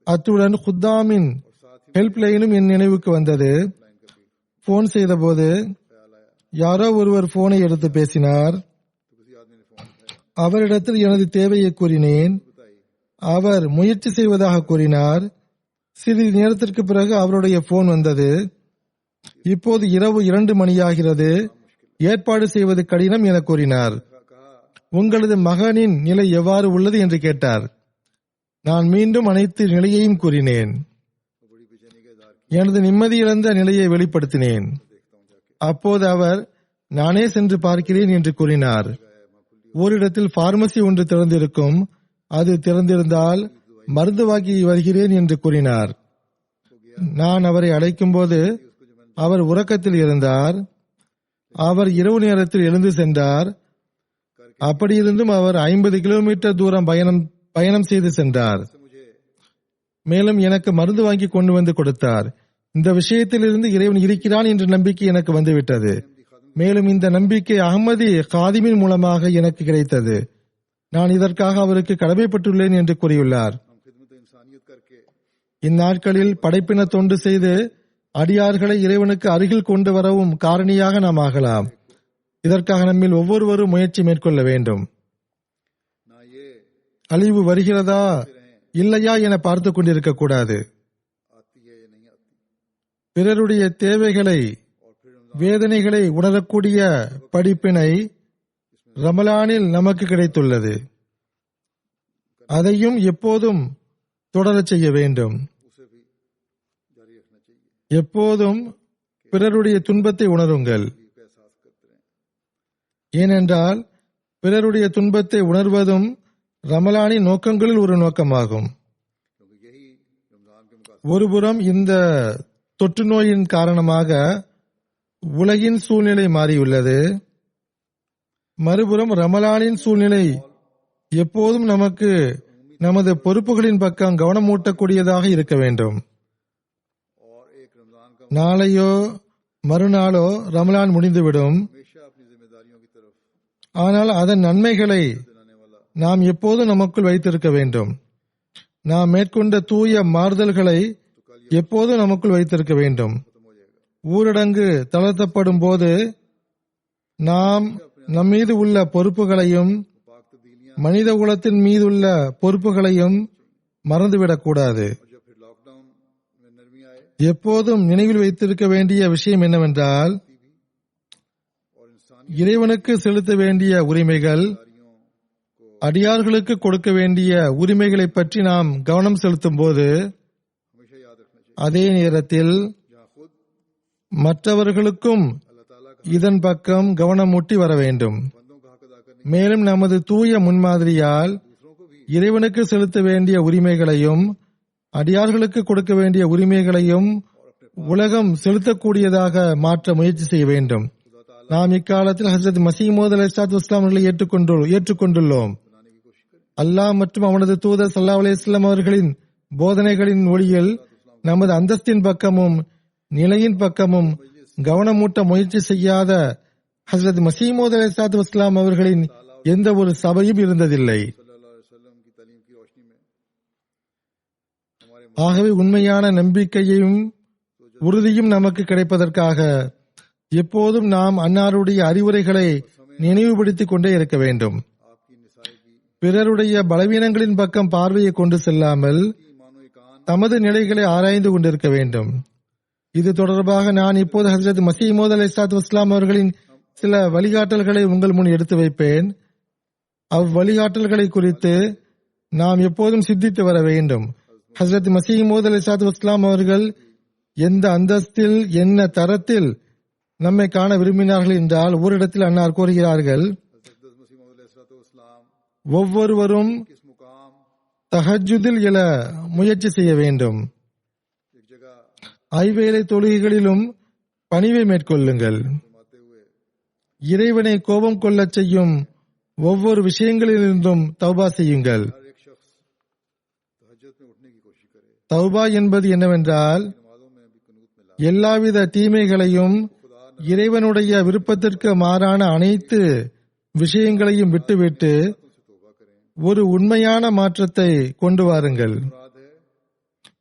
அத்துடன் குத்தாமின் ஹெல்ப் லைனும் என் நினைவுக்கு வந்தது. போன் செய்தபோது யாரோ ஒருவர் போனை எடுத்து பேசினார். அவரிடத்தில் எனது தேவையை கூறினேன். அவர் முயற்சி செய்வதாக கூறினார். சிறிது நேரத்திற்கு பிறகு அவருடைய போன் வந்தது. இப்போது இரவு 2 மணியாகிறது, ஏற்பாடு செய்வது கடினம் என கூறினார். உங்களது மகனின் நிலை எவ்வாறு உள்ளது என்று கேட்டார். நான் மீண்டும் அனைத்து நிலையையும் கூறினேன். எனது நிம்மதி இழந்த நிலையை வெளிப்படுத்தினேன். அப்போது அவர், நானே சென்று பார்க்கிறேன் என்று கூறினார். ஓரிடத்தில் பார்மசி ஒன்று திறந்திருக்கும், அது திறந்திருந்தால் மருந்து வாங்கி வருகிறேன் என்று கூறினார். நான் அவரை அழைக்கும் போது அவர் உறக்கத்தில் இருந்தார். அவர் இரவு நேரத்தில் எழுந்து சென்றார். அப்படியிருந்தும் அவர் 50 கிலோமீட்டர் தூரம் பயணம் செய்து சென்றார். மேலும் எனக்கு மருந்து வாங்கி கொண்டு வந்து கொடுத்தார். இந்த விஷயத்திலிருந்து இறைவன் இருக்கிறான் என்ற நம்பிக்கை எனக்கு வந்துவிட்டது. மேலும் இந்த நம்பிக்கை அகமதி காதிமின் மூலமாக எனக்கு கிடைத்தது. நான் இதற்காக அவருக்கு கடமைப்பட்டுள்ளேன் என்று கூறியுள்ளார். இந்நாட்களில் படைப்பின தொண்டு செய்து அடியார்களை இறைவனுக்கு அருகில் கொண்டு வரவும் காரணியாக நாம் ஆகலாம். இதற்காக நம்மில் ஒவ்வொருவரும் முயற்சி மேற்கொள்ள வேண்டும். அழிவு வருகிறதா இல்லையா என பார்த்து கொண்டிருக்க கூடாது. பிறருடைய தேவைகளை, வேதனைகளை உணரக்கூடிய படிப்பினை ரமலானில் நமக்கு கிடைத்துள்ளது. அதையும் எப்போதும் தொடரச் செய்ய வேண்டும். எப்போதும் பிறருடைய துன்பத்தை உணருங்கள். ஏனென்றால் பிறருடைய துன்பத்தை உணர்வதும் ரமலானின் நோக்கங்களில் ஒரு நோக்கமாகும். ஒருபுறம் இந்த தொற்று நோயின் காரணமாக உலகின் சூழ்நிலை மாறியுள்ளது. மறுபுறம் ரமலானின் சூழ்நிலை எப்போதும் நமக்கு நமது பொறுப்புகளின் பக்கம் கவனமூட்டக்கூடியதாக இருக்க வேண்டும். நாளையோ மறுநாளோ ரமலான் முடிந்துவிடும். ஆனால் அதன் நன்மைகளை நாம் எப்போதும் நமக்குள் வைத்திருக்க வேண்டும். நாம் மேற்கொண்ட தூய மாறுதல்களை எப்போதும் நமக்குள் வைத்திருக்க வேண்டும். ஊரடங்கு தளர்த்தப்படும் போது நாம் நம்மீது உள்ள பொறுப்புகளையும் மனித குலத்தின் மீதுள்ள பொறுப்புகளையும் மறந்துவிடக்கூடாது. எப்போதும் நினைவில் வைத்திருக்க வேண்டிய விஷயம் என்னவென்றால், இறைவனுக்கு செலுத்த வேண்டிய உரிமைகள், அடியார்களுக்கு கொடுக்க வேண்டிய உரிமைகளை பற்றி நாம் கவனம் செலுத்தும் போது, அதே நேரத்தில் மற்றவர்களுக்கும் இதன் பக்கம் கவனமூட்டி வர வேண்டும். மேலும் நமது தூய முன்மாதிரியால் இறைவனுக்கு செலுத்த வேண்டிய உரிமைகளையும் அடியார்களுக்கு கொடுக்க வேண்டிய உரிமைகளையும் உலகம் செலுத்தக்கூடியதாக மாற்ற முயற்சி செய்ய வேண்டும். நாம் இக்காலத்தில் ஹஜ்ரத் மஸீஹ் மவ்ஊத் அலைஹிஸ்ஸலாத்து வஸ்ஸலாம் அவர்களை ஏற்றுக்கொண்டுள்ளோம். அல்லாஹ் மற்றும் அவனது தூதர் ஸல்லல்லாஹு அலைஹி வஸல்லம் அவர்களின் போதனைகளின் ஒளியில் நமது அந்தஸ்தின் பக்கமும் நிலையின் பக்கமும் கவனமூட்ட முயற்சி செய்யாத ஹஜ்ரத் மஸீஹ் மவ்ஊத் அலைஹிஸ்ஸலாத்து வஸ்ஸலாம் அவர்களின் எந்த ஒரு சபையும் இருந்ததில்லை. ஆகவே உண்மையான நம்பிக்கையும் உறுதியும் நமக்கு கிடைப்பதற்காக எப்போதும் நாம் அன்னாருடைய அறிவுரைகளை நினைவுபடுத்திக் கொண்டே இருக்க வேண்டும். பிறருடைய பலவீனங்களின் பக்கம் பார்வையை கொண்டு செல்லாமல் தமது நிலைகளை ஆராய்ந்து கொண்டிருக்க வேண்டும். இது தொடர்பாக நான் இப்போது ஹஜ்ரத் மஸீஹ் மவ்ஊத் அலைஹிஸ்ஸலாத்து வஸ்ஸலாம் அவர்களின் சில வழிகாட்டல்களை உங்கள் முன் எடுத்து வைப்பேன். அவ்வழிகாட்டல்களை குறித்து நாம் எப்போதும் சிந்தித்து வர வேண்டும். ஹஜ்ரத் மஸீஹ் மவ்ஊத் அலைஹிஸ்ஸலாத்து வஸ்ஸலாம் அவர்கள் எந்த அந்தஸ்தில் என்ன தரத்தில் நம்மை காண விரும்பினார்கள் என்றால், ஓரிடத்தில் அன்னார் கூறுகிறார்கள், ஒவ்வொருவரும் தஹஜ்ஜுதில் எழ முயற்சி செய்ய வேண்டும். ஐவேளை தொழுகைகளிலும் பணிவை மேற்கொள்ளுங்கள். இறைவனை கோபம் கொள்ளச் செய்யும் ஒவ்வொரு விஷயங்களிலிருந்தும் தௌபா செய்யுங்கள். தௌபா என்பது என்னவென்றால், எல்லாவித தீமைகளையும் இறைவனுடைய விருப்பத்திற்கு மாறான அனைத்து விஷயங்களையும் விட்டுவிட்டு ஒரு உண்மையான மாற்றத்தை கொண்டு வாருங்கள்.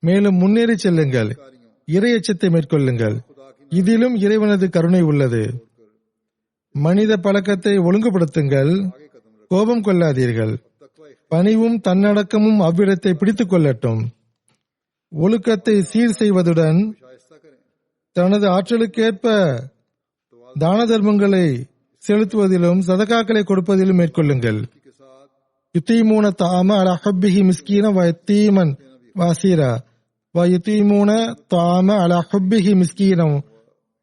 மேலும் முன்னேறி செல்லுங்கள். இறையச்சத்தை மேற்கொள்ளுங்கள். இதிலும் இறைவனது கருணை உள்ளது. மனித பழக்கத்தை ஒழுங்குபடுத்துங்கள். கோபம் கொள்ளாதீர்கள். பணிவும் தன்னடக்கமும் அவ்விடத்தை பிடித்துக் கொள்ளட்டும். ஒழுக்கத்தை சீர் செய்வதுடன் தனது ஆற்றலுக்கேற்ப தான தர்மங்களை செலுத்துவதிலும் சதகாக்களை கொடுப்பதிலும் மேற்கொள்ளுங்கள். யுத்தீமூன தாம அலா ஹப்பிஹி மிஸ்கீன வ யத்தீமன் வஸீரா வ யுத்தீமூன தாம அலா ஹப்பிஹி மிஸ்கீன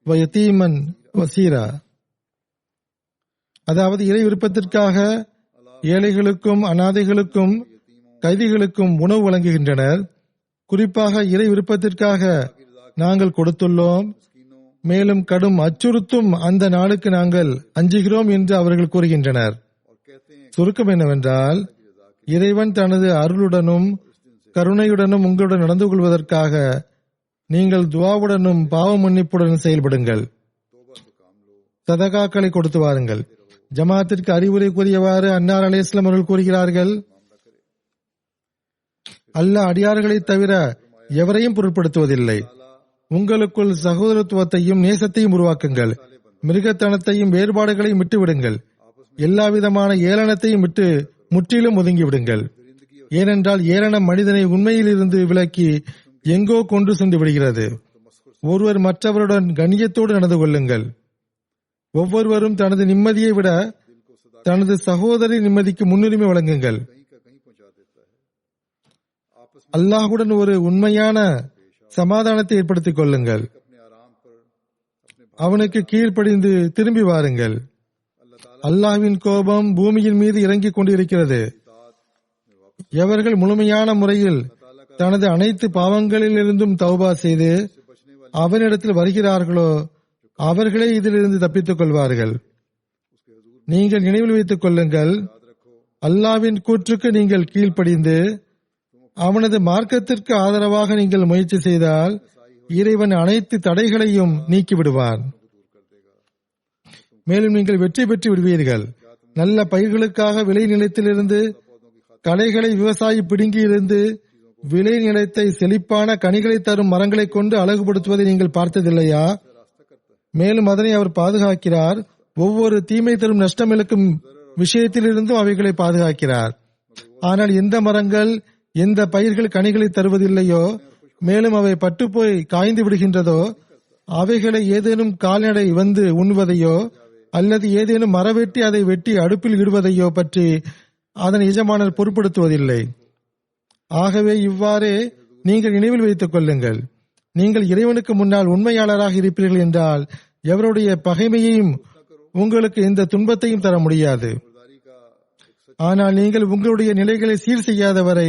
வ யத்தீமன் வஸீரா. அதாவது இறை விருப்பத்திற்காக ஏழைகளுக்கும் அனாதைகளுக்கும் கைதிகளுக்கும் உணவு வழங்குகின்றனர். குறிப்பாக இறை விருப்பத்திற்காக நாங்கள் கொடுத்துள்ளோம். மேலும் கடும் அச்சுறுத்தும் அந்த நாளுக்கு நாங்கள் அஞ்சுகிறோம் என்று அவர்கள் கூறுகின்றனர். சுருக்கம் என்னவென்றால், இறைவன் தனது அருளுடனும் கருணையுடனும் உங்களுடன் நடந்து கொள்வதற்காக நீங்கள் துஆவுடனும் பாவ மன்னிப்புடன் செயல்படுங்கள். சதகாக்களை கொடுத்து வாருங்கள். ஜமாத்திற்கு அறிவுரை கூறியவாறு அன்னார் அலைஹிஸ்ஸலாம் அவர்கள் கூறுகிறார்கள், அல்லாஹ் அடியார்களை தவிர எவரையும் பொருட்படுத்துவதில்லை. உங்களுக்குள் சகோதரத்துவத்தையும் நேசத்தையும் உருவாக்குங்கள். மிருகத்தனத்தையும் வேறுபாடுகளையும் விட்டுவிடுங்கள். எல்லாவிதமான ஏளனத்தையும் விட்டு முற்றிலும் ஒதுங்கிவிடுங்கள். ஏனென்றால் ஏளனம் மனிதனை உண்மையிலிருந்து விலக்கி எங்கோ கொண்டு சென்று விடுகிறது. ஒருவர் மற்றவருடன் கண்ணியத்தோடு நடந்து கொள்ளுங்கள். ஒவ்வொருவரும் தனது நிம்மதியை விட தனது சகோதரி நிம்மதிக்கு முன்னுரிமை வழங்குங்கள். அல்லாஹுடன் ஒரு உண்மையான சமாதானத்தை ஏற்படுத்திக் கொள்ளுங்கள். அவனுக்கு கீழ்ப்படிந்து திரும்பி வாருங்கள். அல்லாஹ்வின் கோபம் பூமியின் மீது இறங்கிக் கொண்டிருக்கிறது. எவர்கள் முழுமையான முறையில் தனது அனைத்து பாவங்களிலிருந்தும் தௌபா செய்து அவனிடத்தில் வருகிறார்களோ அவர்களே இதிலிருந்து தப்பித்துக் கொள்வார்கள். நீங்கள் நினைவில் வைத்துக் கொள்ளுங்கள், அல்லாஹ்வின் கூற்றுக்கு நீங்கள் கீழ்ப்படிந்து அவனது மார்க்கத்திற்கு ஆதரவாக நீங்கள் முயற்சி செய்தால் இறைவன் அனைத்து தடைகளையும் நீக்கிவிடுவான். மேலும் நீங்கள் வெற்றி பெற்று விடுவீர்கள். நல்ல பயிர்களுக்காக விளை நிலத்திலிருந்து களைகளை விவசாயி பிடுங்கியிருந்து விளை நிலத்தை செழிப்பான கனிகளை தரும் மரங்களை கொண்டு அழகுபடுத்துவதை நீங்கள் பார்த்ததில்லையா? மேலும் அதனை அவர் பாதுகாக்கிறார். ஒவ்வொரு தீமை தரும் நஷ்டமிழக்கும் விஷயத்திலிருந்தும் அவைகளை பாதுகாக்கிறார். ஆனால் எந்த மரங்கள் எந்த பயிர்கள் கனிகளை தருவதில்லையோ, மேலும் அவை பட்டுப்போய் காய்ந்து விடுகின்றதோ, அவைகளை ஏதேனும் கால்நடை வந்து உண்ணுவதையோ அல்லது ஏதேனும் மரவெட்டி அதை வெட்டி அடுப்பில் இடுவதையோ பற்றி அதன் எஜமானர் பொருட்படுத்துவதில்லை. ஆகவே இவ்வாறே நீங்கள் நினைவில் வைத்துக் கொள்ளுங்கள், நீங்கள் இறைவனுக்கு முன்னால் உண்மையாளராக இருப்பீர்கள் என்றால் எவருடைய பகைமையையும் உங்களுக்கு எந்த துன்பத்தையும் தர முடியாது. ஆனால் நீங்கள் உங்களுடைய நிலைகளை சீர் செய்யாதவரை,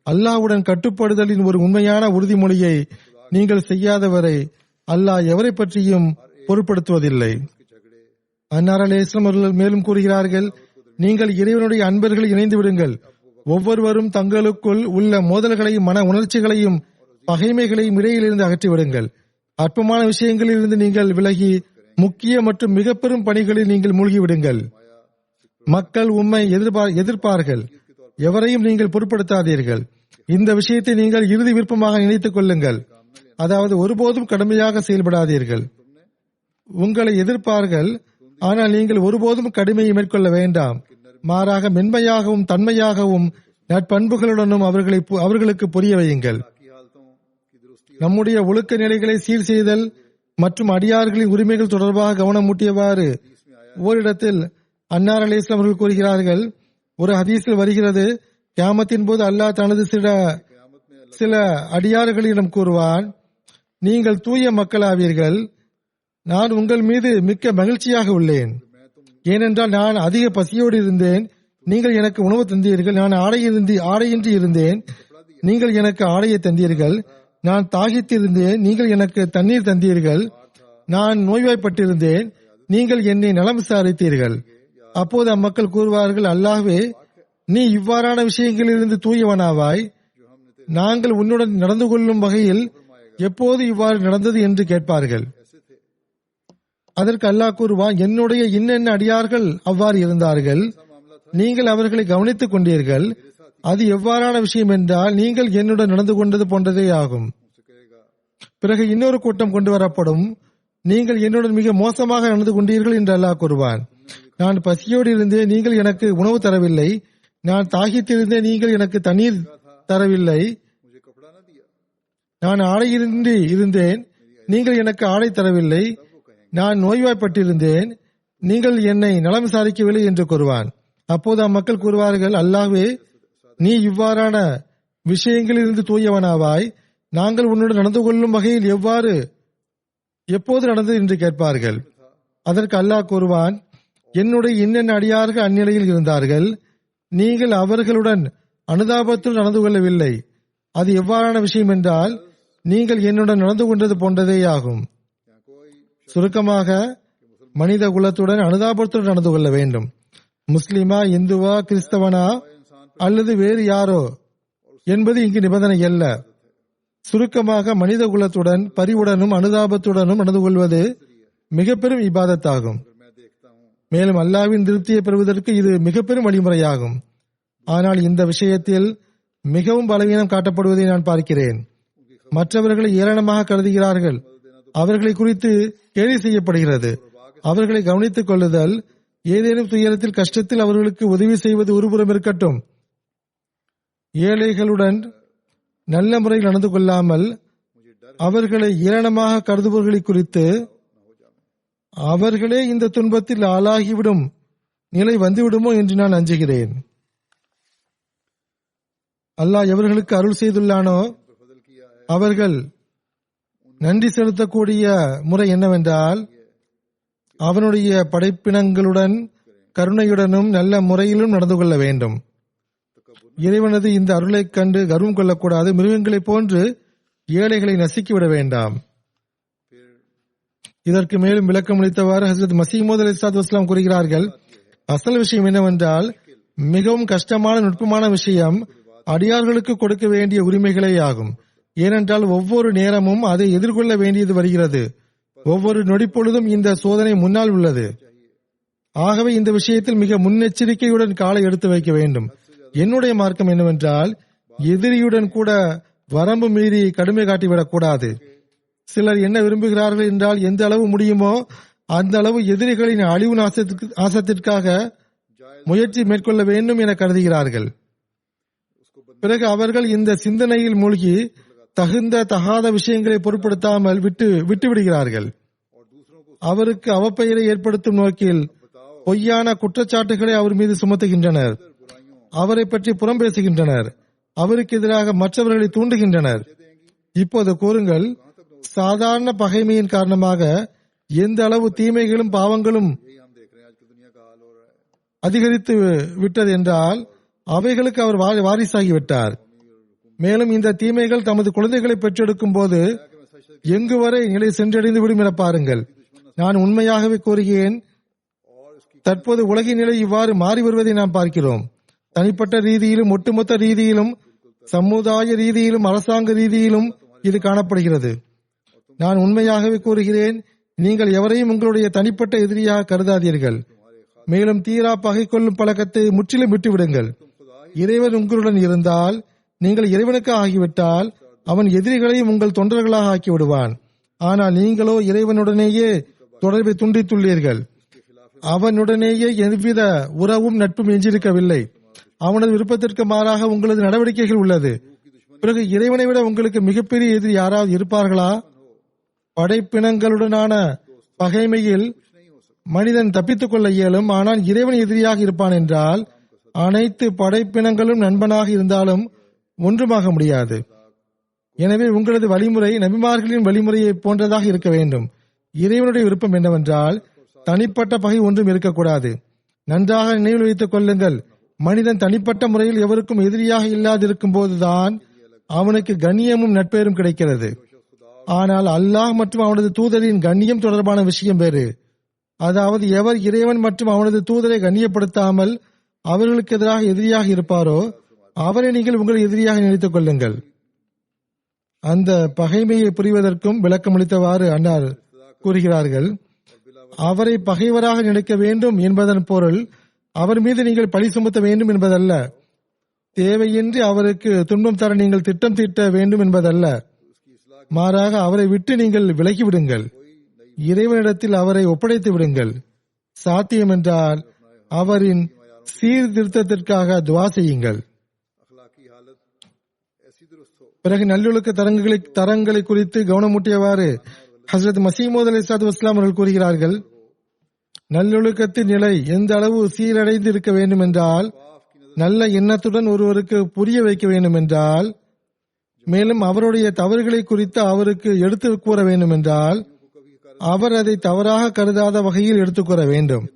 அல்லாஹ்வுடன் கட்டுப்படுதலின் ஒரு உண்மையான உறுதிமொழியை நீங்கள் செய்யாதவரை அல்லாஹ் எவரை பற்றியும் பொருட்படுத்துவதில்லை. அன்னார் அலைஹிஸ்ஸலாம் அவர்கள் மேலும் கூறுகிறார்கள், நீங்கள் இறைவனுடைய அன்பர்களை இணைந்து விடுங்கள். ஒவ்வொருவரும் தங்களுக்குள் உள்ள மோதல்களையும் மன உணர்ச்சிகளையும் பகைமைகளையும் இடையிலிருந்து அகற்றிவிடுங்கள். அற்பமான விஷயங்களில் இருந்து நீங்கள் விலகி முக்கிய மற்றும் மிக பெரும் பணிகளில் நீங்கள் மூழ்கிவிடுங்கள். மக்கள் உம்மை எதிர்ப்பார்கள். எவரையும் நீங்கள் பொருட்படுத்தாதீர்கள். இந்த விஷயத்தை நீங்கள் இறுதி விருப்பமாக நினைத்துக் கொள்ளுங்கள். அதாவது ஒருபோதும் கடுமையாக செயல்படாதீர்கள். உங்களை எதிர்ப்பார்கள். ஆனால் நீங்கள் ஒருபோதும் கடுமையை மேற்கொள்ள வேண்டாம். மாறாக மென்மையாகவும் தன்மையாகவும் நட்பண்புகளுடனும் அவர்களுக்கு புரிய வையுங்கள். நம்முடைய ஒழுக்க நிலைகளை சீர் செய்தல் மற்றும் அடியார்களின் உரிமைகள் தொடர்பாக கவனமூட்டியவாறு ஓரிடத்தில் அன்னார் அலைஹிஸ்ஸலாம் அவர்கள் கூறுகிறார்கள், ஒரு ஹதீஸில் வருகிறது, கியாமத்தின் போது அல்லாஹ் தனது சில அடியார்களிடம் கூறுவான், நீங்கள் தூய மக்களாவீர்கள், நான் உங்கள் மீது மிக்க மகிழ்ச்சியாக உள்ளேன். ஏனென்றால் நான் அதிக பசியோடு இருந்தேன், நீங்கள் எனக்கு உணவு தந்தீர்கள். நான் ஆடையின்றி இருந்தேன், நீங்கள் எனக்கு ஆடையை தந்தீர்கள். நான் தாகித்திருந்தேன், நீங்கள் எனக்கு தண்ணீர் தந்தீர்கள். நான் நோய்வாய்ப்பட்டிருந்தேன், நீங்கள் என்னை நலம் விசாரித்தீர்கள். அப்போது அம்மக்கள் கூறுவார்கள், அல்லாஹ்வே, நீ இவ்வாறான விஷயங்களிலிருந்து தூயவனாவாய். நாங்கள் உன்னுடன் நடந்து கொள்ளும் வகையில் எப்போது இவ்வாறு நடந்தது என்று கேட்பார்கள். அதற்கு அல்லாஹ் கூறுவான், என்னுடைய இன்னென்ன அடியார்கள் அவ்வாறு இருந்தார்கள், நீங்கள் அவர்களை கவனித்துக் கொண்டீர்கள். அது எவ்வாறான விஷயம் என்றால் நீங்கள் என்னுடன் நடந்து கொண்டது போன்றதே ஆகும். பிறகு இன்னொரு கூட்டம் கொண்டு வரப்படும், நீங்கள் என்னுடன் மிக மோசமாக நடந்து கொண்டீர்கள் என்று அல்லாஹ் கூறுவான். நான் பசியோடு இருந்தேன், நீங்கள் எனக்கு உணவு தரவில்லை. நான் தாகித்திருந்தேன், நீங்கள் எனக்கு தண்ணீர் தரவில்லை. நான் ஆடையின்றி இருந்தேன், நீங்கள் எனக்கு ஆடை தரவில்லை. நான் நோய்வாய்ப்பட்டிருந்தேன், நீங்கள் என்னை நலம் விசாரிக்கவில்லை என்று கூறுவான். அப்போது அம்மக்கள் கூறுவார்கள், அல்லாஹ்வே, நீ இவ்வாறான விஷயங்களிலிருந்து தூயவனாவாய். நாங்கள் உன்னுடன் நடந்து கொள்ளும் வகையில் எப்போது நடந்தது என்று கேட்பார்கள். அதற்கு அல்லாஹ் கூறுவான், என்னுடைய இன்னென்ன அடியார்கள் அந்நிலையில் இருந்தார்கள், நீங்கள் அவர்களுடன் அனுதாபத்தில் நடந்து கொள்ளவில்லை. அது எவ்வாறான விஷயம் என்றால் நீங்கள் என்னுடன் நடந்து கொண்டது போன்றதே ஆகும். சுருக்கமாக, மனித குலத்துடன் அனுதாபத்துடன் நடந்து கொள்ள வேண்டும். முஸ்லிமா, இந்துவா, கிறிஸ்தவனா அல்லது வேறு யாரோ என்பது இங்கு நிபந்தனை அல்ல. சுருக்கமாக, மனித குலத்துடன் பரிவுடனும் அனுதாபத்துடனும் நடந்து கொள்வது மிக பெரும் இபாதத்தாகும். மேலும் அல்லாஹ்வின் திருப்தியை பெறுவதற்கு இது மிக பெரும் வழிமுறையாகும். ஆனால் இந்த விஷயத்தில் மிகவும் பலவீனம் காட்டப்படுவதை நான் பார்க்கிறேன். மற்றவர்களை ஏளனமாக கருதுகிறார்கள், அவர்களை குறித்து கேலி செய்யப்படுகிறது. அவர்களை கவனித்துக் கொள்ளுதல், ஏதேனும் துயரத்தில் கஷ்டத்தில் அவர்களுக்கு உதவி செய்வது ஒருபுறம் இருக்கட்டும், ஏழைகளுடன் நல்ல முறையில் நடந்து கொள்ளாமல் அவர்களை ஏளனமாக கருதுபவர்களை குறித்து அவர்களே இந்த துன்பத்தில் ஆளாகிவிடும் நிலை வந்துவிடுமோ என்று நான் அஞ்சுகிறேன். அல்லாஹ் எவர்களுக்கு அருள் செய்துள்ளானோ அவர்கள் நன்றி செலுத்தக்கூடிய முறை என்னவென்றால், அவனுடைய படைப்பினங்களுடன் கருணையுடனும் நல்ல முறையிலும் நடந்து கொள்ள வேண்டும். இறைவனது இந்த அருளை கண்டு கர்வம் கொள்ளக்கூடாது. மிருகங்களைப் போன்று ஏழைகளை நசுக்கிவிட வேண்டாம். இதற்கு மேலும் விளக்கம் அளித்தவாறு ஹஜ்ரத் மஸீஹ் மவ்ஊத் அலைஹிஸ்ஸலாத்து வஸ்ஸலாம் கூறுகிறார்கள், அசல் விஷயம் என்னவென்றால், மிகவும் கஷ்டமான நுட்பமான விஷயம் அடியார்களுக்கு கொடுக்க வேண்டிய உரிமைகளே ஆகும். ஏனென்றால் ஒவ்வொரு நேரமும் அதை எதிர்கொள்ள வேண்டியது வருகிறது. ஒவ்வொரு நொடிப்பொழுதும் இந்த சோதனை முன்னால் உள்ளது. ஆகவே இந்த விஷயத்தில் மிக முன்னெச்சரிக்கையுடன் காலை எடுத்து வைக்க வேண்டும். என்னுடைய மார்க்கம் என்னவென்றால், எதிரியுடன் கூட வரம்பு மீறி கடுமை காட்டிவிடக் கூடாது. சிலர் என்ன விரும்புகிறார்கள் என்றால், எந்த அளவு முடியுமோ அந்த அளவு எதிரிகளின் அழிவு நாசத்திற்காக முயற்சி மேற்கொள்ள வேண்டும் என கருதுகிறார்கள். பிறகு அவர்கள் இந்த சிந்தனையில் மூழ்கி தகாத விஷயங்களை பொருட்படுத்தாமல் விட்டு விடுகிறார்கள். அவருக்கு அவப்பெயரை ஏற்படுத்தும் நோக்கில் பொய்யான குற்றச்சாட்டுகளை அவர் மீது சுமத்துகின்றனர். அவரை பற்றி புறம் பேசுகின்றனர். அவருக்கு எதிராக மற்றவர்களை தூண்டுகின்றனர். இப்போது கூறுங்கள், சாதாரண பகைமையின் காரணமாக எந்த அளவு தீமைகளும் பாவங்களும் அதிகரித்து விட்டது என்றால் அவைகளுக்கு அவர் வாரிசாகிவிட்டார். மேலும் இந்த தீமைகள் தமது குழந்தைகளை பெற்றெடுக்கும் போது எங்கு வரை நிலை சென்றடைந்து விடும் என பாருங்கள். நான் உண்மையாகவே கூறுகிறேன், தற்போது உலகின் நிலை இவ்வாறு மாறி வருவதை நாம் பார்க்கிறோம். தனிப்பட்ட ரீதியிலும், ஒட்டுமொத்த ரீதியிலும், சமுதாய ரீதியிலும், அரசாங்க ரீதியிலும் இது காணப்படுகிறது. நான் உண்மையாகவே கூறுகிறேன், நீங்கள் எவரையும் உங்களுடைய தனிப்பட்ட எதிரியாக கருதாதீர்கள். மேலும் தீரா பகை கொள்ளும் பழக்கத்தை முற்றிலும் விட்டுவிடுங்கள். இறைவன் உங்களுடன் இருந்தால், நீங்கள் இறைவனுக்கு ஆகிவிட்டால் அவன் எதிரிகளையும் உங்கள் தொண்டர்களாக ஆக்கிவிடுவான். ஆனால் நீங்களோ இறைவனுடனேயே தொடர்பை துண்டித்துள்ளீர்கள். அவனுடனேயே எவ்வித உறவும் நட்பும் எஞ்சிருக்கவில்லை. அவனது விருப்பத்திற்கு மாறாக உங்களது நடவடிக்கைகள் உள்ளது. பிறகு இறைவனை விட உங்களுக்கு மிகப்பெரிய எதிரி யாராவது இருப்பார்களா? படைப்பினங்களுடனான பகைமையில் மனிதன் தப்பித்துக் கொள்ள இயலும். ஆனால் இறைவன் எதிரியாக இருப்பான் என்றால் அனைத்து படைப்பினங்களும் நண்பனாக இருந்தாலும் ஒன்றுமாக முடியாது. எனவே உங்களது வழிமுறை நபிமார்களின் வழிமுறையை போன்றதாக இருக்க வேண்டும். இறைவனுடைய விருப்பம் என்னவென்றால் தனிப்பட்ட பகை ஒன்றும் இருக்கக்கூடாது. நன்றாக நினைவில் வைத்துக் கொள்ளுங்கள், மனிதன் தனிப்பட்ட முறையில் எவருக்கும் எதிரியாக இல்லாதிருக்கும் போதுதான் அவனுக்கு கண்ணியமும் நட்பெயரும் கிடைக்கிறது. ஆனால் அல்லாஹ் மற்றும் அவனது தூதரின் கண்ணியம் தொடர்பான விஷயம் வேறு. அதாவது எவர் இறைவன் மற்றும் அவனது தூதரை கண்ணியப்படுத்தாமல் அவர்களுக்கு எதிராக எதிரியாக இருப்பாரோ அவரை நீங்கள் உங்கள் எதிரியாக நினைத்துக் கொள்ளுங்கள். அந்த பகைமையை புரிவதற்கும் விளக்கமளித்தவாறு அன்னார் கூறுகிறார்கள், அவரை பகைவராக நினைக்க வேண்டும் என்பதன் பொருள் அவர் மீது நீங்கள் பழி சுமத்த வேண்டும் என்பதல்ல. தேவையின்றி அவருக்கு துன்பம் தர நீங்கள் திட்டம் தீட்ட வேண்டும் என்பதல்ல. மாறாக அவரை விட்டு நீங்கள் விலகிவிடுங்கள். இறைவனிடத்தில் அவரை ஒப்படைத்து விடுங்கள். சாத்தியம் என்றால் அவரின் சீர்திருத்தத்திற்காக துவா செய்யுங்கள். பிறகு நல்லொழுக்க தரங்களை குறித்து கவனமூட்டியவாறு ஹஸ்ரத் மசீமூத் அலைஹிஸ்ஸலாத்து வஸ்ஸலாம் அவர்கள் கூறுகிறார்கள், நல்லொழுக்கத்தின் நிலை எந்த அளவு சீரடைந்து இருக்க வேண்டும் என்றால் நல்ல எண்ணத்துடன் ஒருவருக்கு புரிய வைக்க வேண்டும் என்றால், மேலும் அவருடைய தவறுகளை குறித்து அவருக்கு எடுத்து கூற வேண்டும் என்றால் அவர் அதை தவறாக கருதாத வகையில் எடுத்துக் கூற வேண்டும்.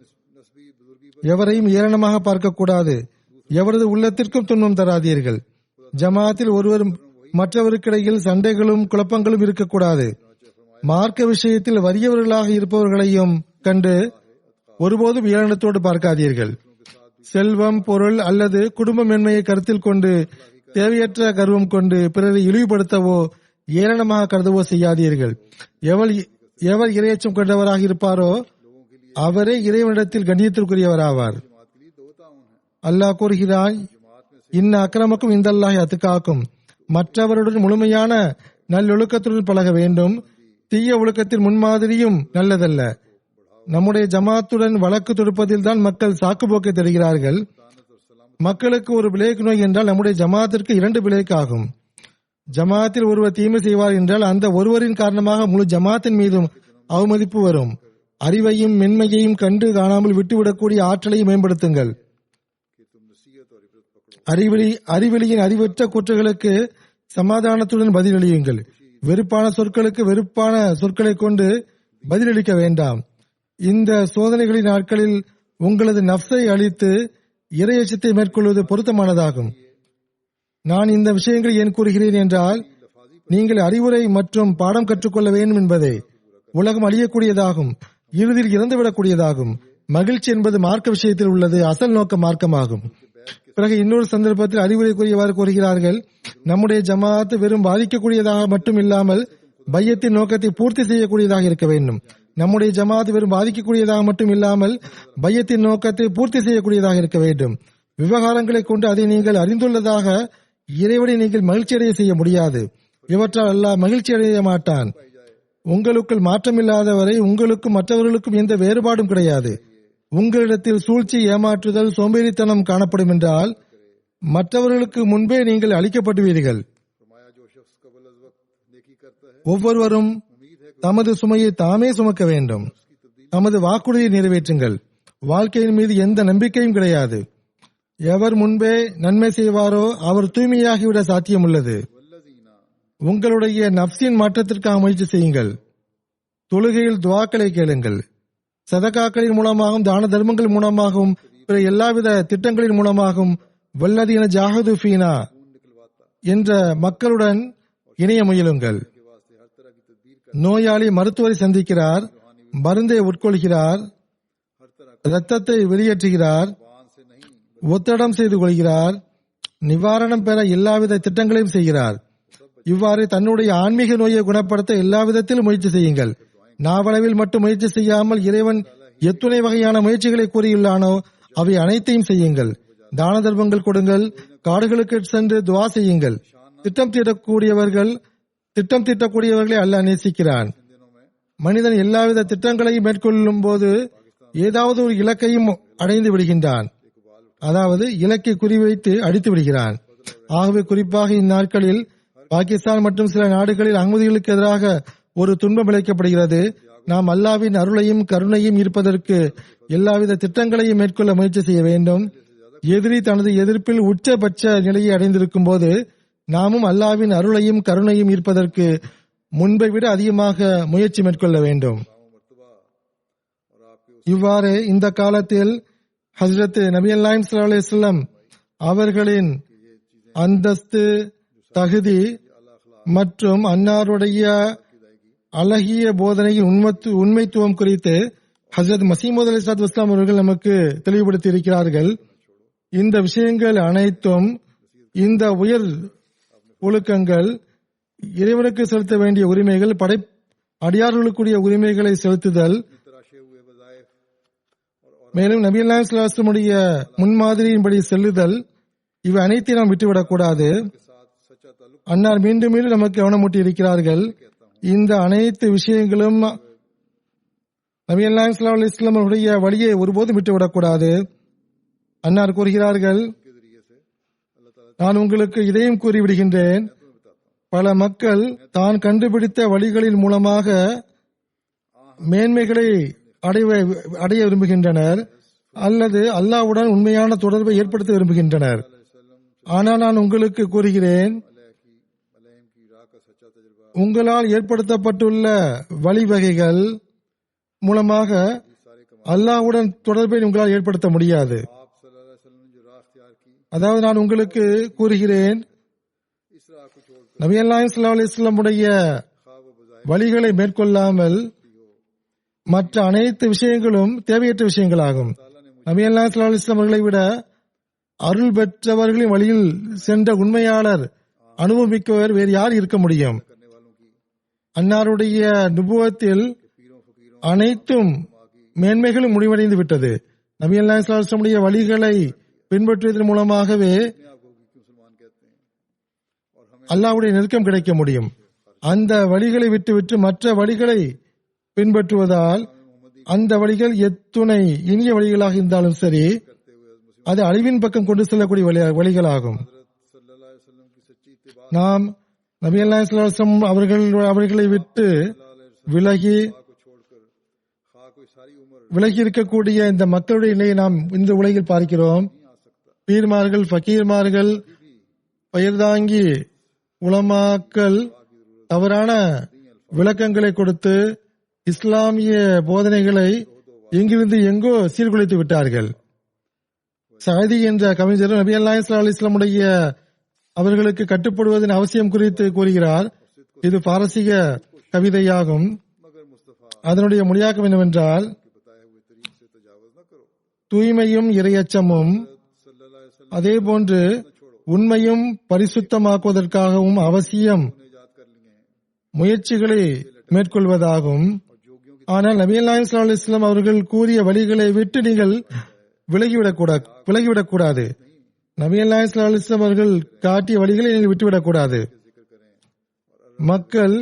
எவரையும் ஏளனமாக பார்க்கக்கூடாது. எவரது உள்ளத்திற்கும் துன்பம் தராதீர்கள். ஜமாத்தில் ஒருவர் மற்றவருக்கிடையில் சண்டைகளும் குழப்பங்களும் இருக்கக்கூடாது. மார்க்க விஷயத்தில் வறியவர்களாக இருப்பவர்களையும் கண்டு ஒருபோதும் ஏளனத்தோடு பார்க்காதீர்கள். செல்வம், பொருள் அல்லது குடும்ப மேன்மையை கருத்தில் கொண்டு தேவையற்ற கர்வம் கொண்டு பிறரை இழிவுபடுத்தவோ ஏளனமாக கருதவோ செய்யாதீர்கள். எவர் இரையச்சம் கொண்டவராக இருப்பாரோ அவரே இறைவனிடத்தில் கண்ணியத்திற்குரியவராவார். அல்லாஹ் கூறுகிறான், இன்ன அக்ரமக்கும் இந்தல்லாஹி அத்காக்கும். மற்றவருடன் முழுமையான நல்லொழுக்கத்துடன் பழக வேண்டும். தீய ஒழுக்கத்தின் முன்மாதிரியும் நல்லதல்ல. நம்முடைய ஜமாத்துடன் வழக்கு தொடுப்பதில் தான் மக்கள் சாக்குப்போக்கை தருகிறார்கள். மக்களுக்கு ஒரு பிளேக் நோய் என்றால் நம்முடைய ஜமாத்திற்கு 2 பிளேக் ஆகும். ஜமாத்தில் ஒருவர் தீமை செய்வார் என்றால் அந்த ஒருவரின் காரணமாக முழு ஜமாத்தின் மீதும் அவமதிப்பு வரும். அறிவையும் மென்மையையும் கண்டு காணாமல் விட்டுவிடக்கூடிய ஆற்றலையும் மேம்படுத்துங்கள். அறிவெளியின் அறிவற்ற கூற்றுகளுக்கு சமாதானத்துடன் பதிலளியுங்கள். வெறுப்பான சொற்களுக்கு வெறுப்பான சொற்களை கொண்டு பதிலளிக்க வேண்டாம். இந்த சோதனைகளின் நாட்களில் உங்களது நஃப்ஸை அழித்து இறையச்சத்தை மேற்கொள்வது பொருத்தமானதாகும். நான் இந்த விஷயங்களை ஏன் கூறுகிறேன் என்றால், நீங்கள் அறிவுரை மற்றும் பாடம் கற்றுக்கொள்ள வேண்டும் என்பதே. உலகம் அழியக்கூடியதாகும், இறுதியில் இறந்துவிடக்கூடியதாகும். மகிழ்ச்சி என்பது மார்க்க விஷயத்தில் உள்ளது. அசல் நோக்க மார்க்கமாகும். பிறகு இன்னொரு சந்தர்ப்பத்தில் அறிவுரை கூறியவாறு கூறுகிறார்கள், நம்முடைய ஜமாத் வெறும் பாதிக்கக்கூடியதாக மட்டும் இல்லாமல் பையத்தின் நோக்கத்தை பூர்த்தி செய்யக்கூடியதாக இருக்க வேண்டும். நம்முடைய ஜமாத் வெறும் பாதிக்கக்கூடியதாக மட்டும் இல்லாமல் பையத்தின் நோக்கத்தை பூர்த்தி செய்யக்கூடியதாக இருக்க வேண்டும். விவகாரங்களை கொண்டு அதை நீங்கள் அறிந்துள்ளதாக இறைவனை நீங்கள் மகிழ்ச்சி அடைய செய்ய முடியாது. இவற்றால் அல்லாஹ் மகிழ்ச்சி அடைய மாட்டான். உங்களுக்குள் மாற்றமில்லாதவரை உங்களுக்கும் மற்றவர்களுக்கும் எந்த வேறுபாடும் கிடையாது. உங்களிடத்தில் சூழ்ச்சி, ஏமாற்றுதல், சோம்பேறித்தனம் காணப்படும் என்றால் மற்றவர்களுக்கு முன்பே நீங்கள் அளிக்கப்படுவீர்கள். ஒவ்வொருவரும் தமது சுமையை தாமே சுமக்க வேண்டும். தமது வாக்குறுதியை நிறைவேற்றுங்கள். வாழ்க்கையின் மீது எந்த நம்பிக்கையும் கிடையாது. எவர் முன்பே நன்மை செய்வாரோ அவர் தூய்மையாகிவிட சாத்தியம் உள்ளது. உங்களுடைய நப்சின் மாற்றத்திற்காக முயற்சி செய்யுங்கள். தொழுகையில் துவாக்களை கேளுங்கள். சதகாக்களின் மூலமாகவும் தான தர்மங்கள் மூலமாகவும் பிற எல்லாவித திட்டங்களின் மூலமாகவும் வல்லதீன ஜாஹது ஃபீனா என்ற மக்களுடன் இணைய முயலுங்கள். நோயாளி மருத்துவரை சந்திக்கிறார், மருந்தை உட்கொள்கிறார், இரத்தத்தை வெளியேற்றுகிறார், ஒத்தடம் செய்து கொள்கிறார், நிவாரணம் பெற எல்லாவித திட்டங்களையும் செய்கிறார். இவ்வாறு தன்னுடைய ஆன்மீக நோயை குணப்படுத்த எல்லா விதத்திலும் முயற்சி செய்யுங்கள். நாவளவில் மட்டும் முயற்சி செய்யாமல் இறைவன் எத்துணை வகையான முயற்சிகளை கூறியுள்ளானோ அவை அனைத்தையும் செய்யுங்கள். தான தர்மங்கள் கொடுங்கள். காடுகளுக்கு சென்று துவா செய்யுங்கள். திட்டம் தீட்டக்கூடியவர்களை அல்லாஹ் நேசிக்கிறான். மனிதன் எல்லாவித திட்டங்களையும் மேற்கொள்ளும் போது ஏதாவது ஒரு இலக்கையும் அடைந்து விடுகின்றான், அதாவது இலக்கை குறிவைத்து அடித்து விடுகிறான். ஆகவே குறிப்பாக இந்நாட்களில் பாகிஸ்தான் மற்றும் சில நாடுகளில் அகமதிகளுக்கு எதிராக ஒரு துன்பம் விளைக்கப்படுகிறது. நாம் அல்லாவின் அருளையும் கருணையும் இருப்பதற்கு எல்லாவித திட்டங்களையும் மேற்கொள்ள முயற்சி செய்ய வேண்டும். எதிரி தனது எதிர்ப்பில் உச்சபட்ச நிலையை அடைந்திருக்கும் போது நாமும் அல்லாவின் அருளையும் கருணையும் இருப்பதற்கு முன்பை விட அதிகமாக முயற்சி மேற்கொள்ள வேண்டும். இவ்வாறு இந்த காலத்தில் ஹஜ்ரத் நபி அல்லாஹ் ஸல்லல்லாஹு அலைஹி வஸல்லம் அவர்களின் அந்தஸ்து, தகுதி மற்றும் அன்னாருடைய அழகிய போதனையின் உண்மைத்துவம் குறித்து ஹஜ்ரத் மஸீஹ் மவ்ஊத் அலைஹிஸ்ஸலாத்து வஸ்ஸலாம் அவர்கள் நமக்கு தெளிவுபடுத்தி இருக்கிறார்கள். இந்த விஷயங்கள் அனைத்தும், இந்த உயர் ஒழுக்கங்கள், இறைவனுக்கு செலுத்த வேண்டிய உரிமைகள், அடியார்களுக்குரிய உரிமைகளை செலுத்துதல், மேலும் நபி அல்லாஹ் ஸல்லல்லாஹு அலைஹி வஸல்லம் உடைய முன்மாதிரியின்படி செல்லுதல், இவை அனைத்தையும் நாம் விட்டுவிடக்கூடாது. அன்னார் மீண்டும் மீண்டும் நமக்கு கவனமூட்டி இருக்கிறார்கள். இந்த அனைத்து விஷயங்களும் நபி அல்லாஹ் ஸல்லல்லாஹு அலைஹி வஸல்லம் அவருடைய வழியை ஒருபோதும் விட்டுவிடக்கூடாது. அன்னார் கூறுகிறார்கள், நான் உங்களுக்கு இதையும் கூறிவிடுகின்றேன், பல மக்கள் தான் கண்டுபிடித்த வழிகளின் மூலமாக மேன்மைகளை அடைய விரும்புகின்றனர் அல்லது அல்லாஹ்வுடன் உண்மையான தொடர்பை ஏற்படுத்த விரும்புகின்றனர். ஆனால் நான் உங்களுக்கு கூறுகிறேன், உங்களால் ஏற்படுத்தப்பட்டுள்ள வழிவகைகள் மூலமாக அல்லாஹ்வுடன் தொடர்பை உங்களால் ஏற்படுத்த முடியாது. அதாவது நான் உங்களுக்கு கூறுகிறேன், நபி அல்லாஹ் ஸல்லல்லாஹு அலைஹி வஸல்லம் உடைய வழிகளை மேற்கொள்ளாமல் மற்ற அனைத்து விஷயங்களும் தேவையற்ற விஷயங்களாகும். நபி அல்லாஹ் ஸல்லல்லாஹு அலைஹி வஸல்லம் அவர்களை விட அருள் பெற்றவர்களின் வழியில் சென்ற உண்மையாளர், அனுபவிக்கவர் வேறு யார் இருக்க முடியும்? அன்னாருடைய நுபுவத்தில் அனைத்தும் மேன்மைகளும் முடிவடைந்து விட்டது. நபி அல்லாஹ் ஸல்லல்லாஹு அலைஹி வஸல்லம் உடைய வழிகளை பின்பற்றுவதன் மூலமாகவே அல்லாஹ்வுடைய நெருக்கம் கிடைக்க முடியும். அந்த வழிகளை விட்டுவிட்டு மற்ற வழிகளை பின்பற்றுவதால் அந்த வழிகள் எத்துணை இனிய வழிகளாக இருந்தாலும் சரி, அது அழிவின் பக்கம் கொண்டு செல்லக்கூடிய வழிகளாகும். நாம் நபி அல்லாஹ் ஸல்லல்லாஹு அலைஹி வஸல்லம் அவர்களை விட்டு விலகி இருக்கக்கூடிய இந்த மக்களுடைய நிலையை நாம் இந்த உலகில் பார்க்கிறோம். பீர்மார்கள், ஃபகீர்மார்கள், பயிர்தாங்கி உலமாக்கள் தவறான விளக்கங்களை கொடுத்து இஸ்லாமிய போதனைகளை எங்கிருந்து எங்கோ சீர்குலைத்து விட்டார்கள். சஅதி என்ற கவிஞர் நபி அல்லாஹ் ஸல்லல்லாஹு அலைஹி வஸல்லம் உடைய அவர்களுக்கு கட்டுப்படுவதன் அவசியம் குறித்து கூறுகிறார். இது பாரசீக கவிதையாகும். அதனுடைய மொழியாக்கம் என்னவென்றால், தூய்மையும் இறையச்சமும் அதே போன்று உண்மையும் பரிசுத்தமாக்குவதற்காகவும் அவசியம் முயற்சிகளை மேற்கொள்வதாகும். ஆனால் நபி அல்லாஹ் ஸல்லல்லாஹு அலைஹி வஸல்லம் அவர்கள் கூறிய வழிகளை விட்டு நீங்கள் விலகிவிடக்கூடாது. நபி அல்லாஹ் ஸல்லல்லாஹு அலைஹி வஸல்லம் அவர்கள் காட்டிய வழிகளை நீங்கள் விட்டுவிடக்கூடாது. மக்கள்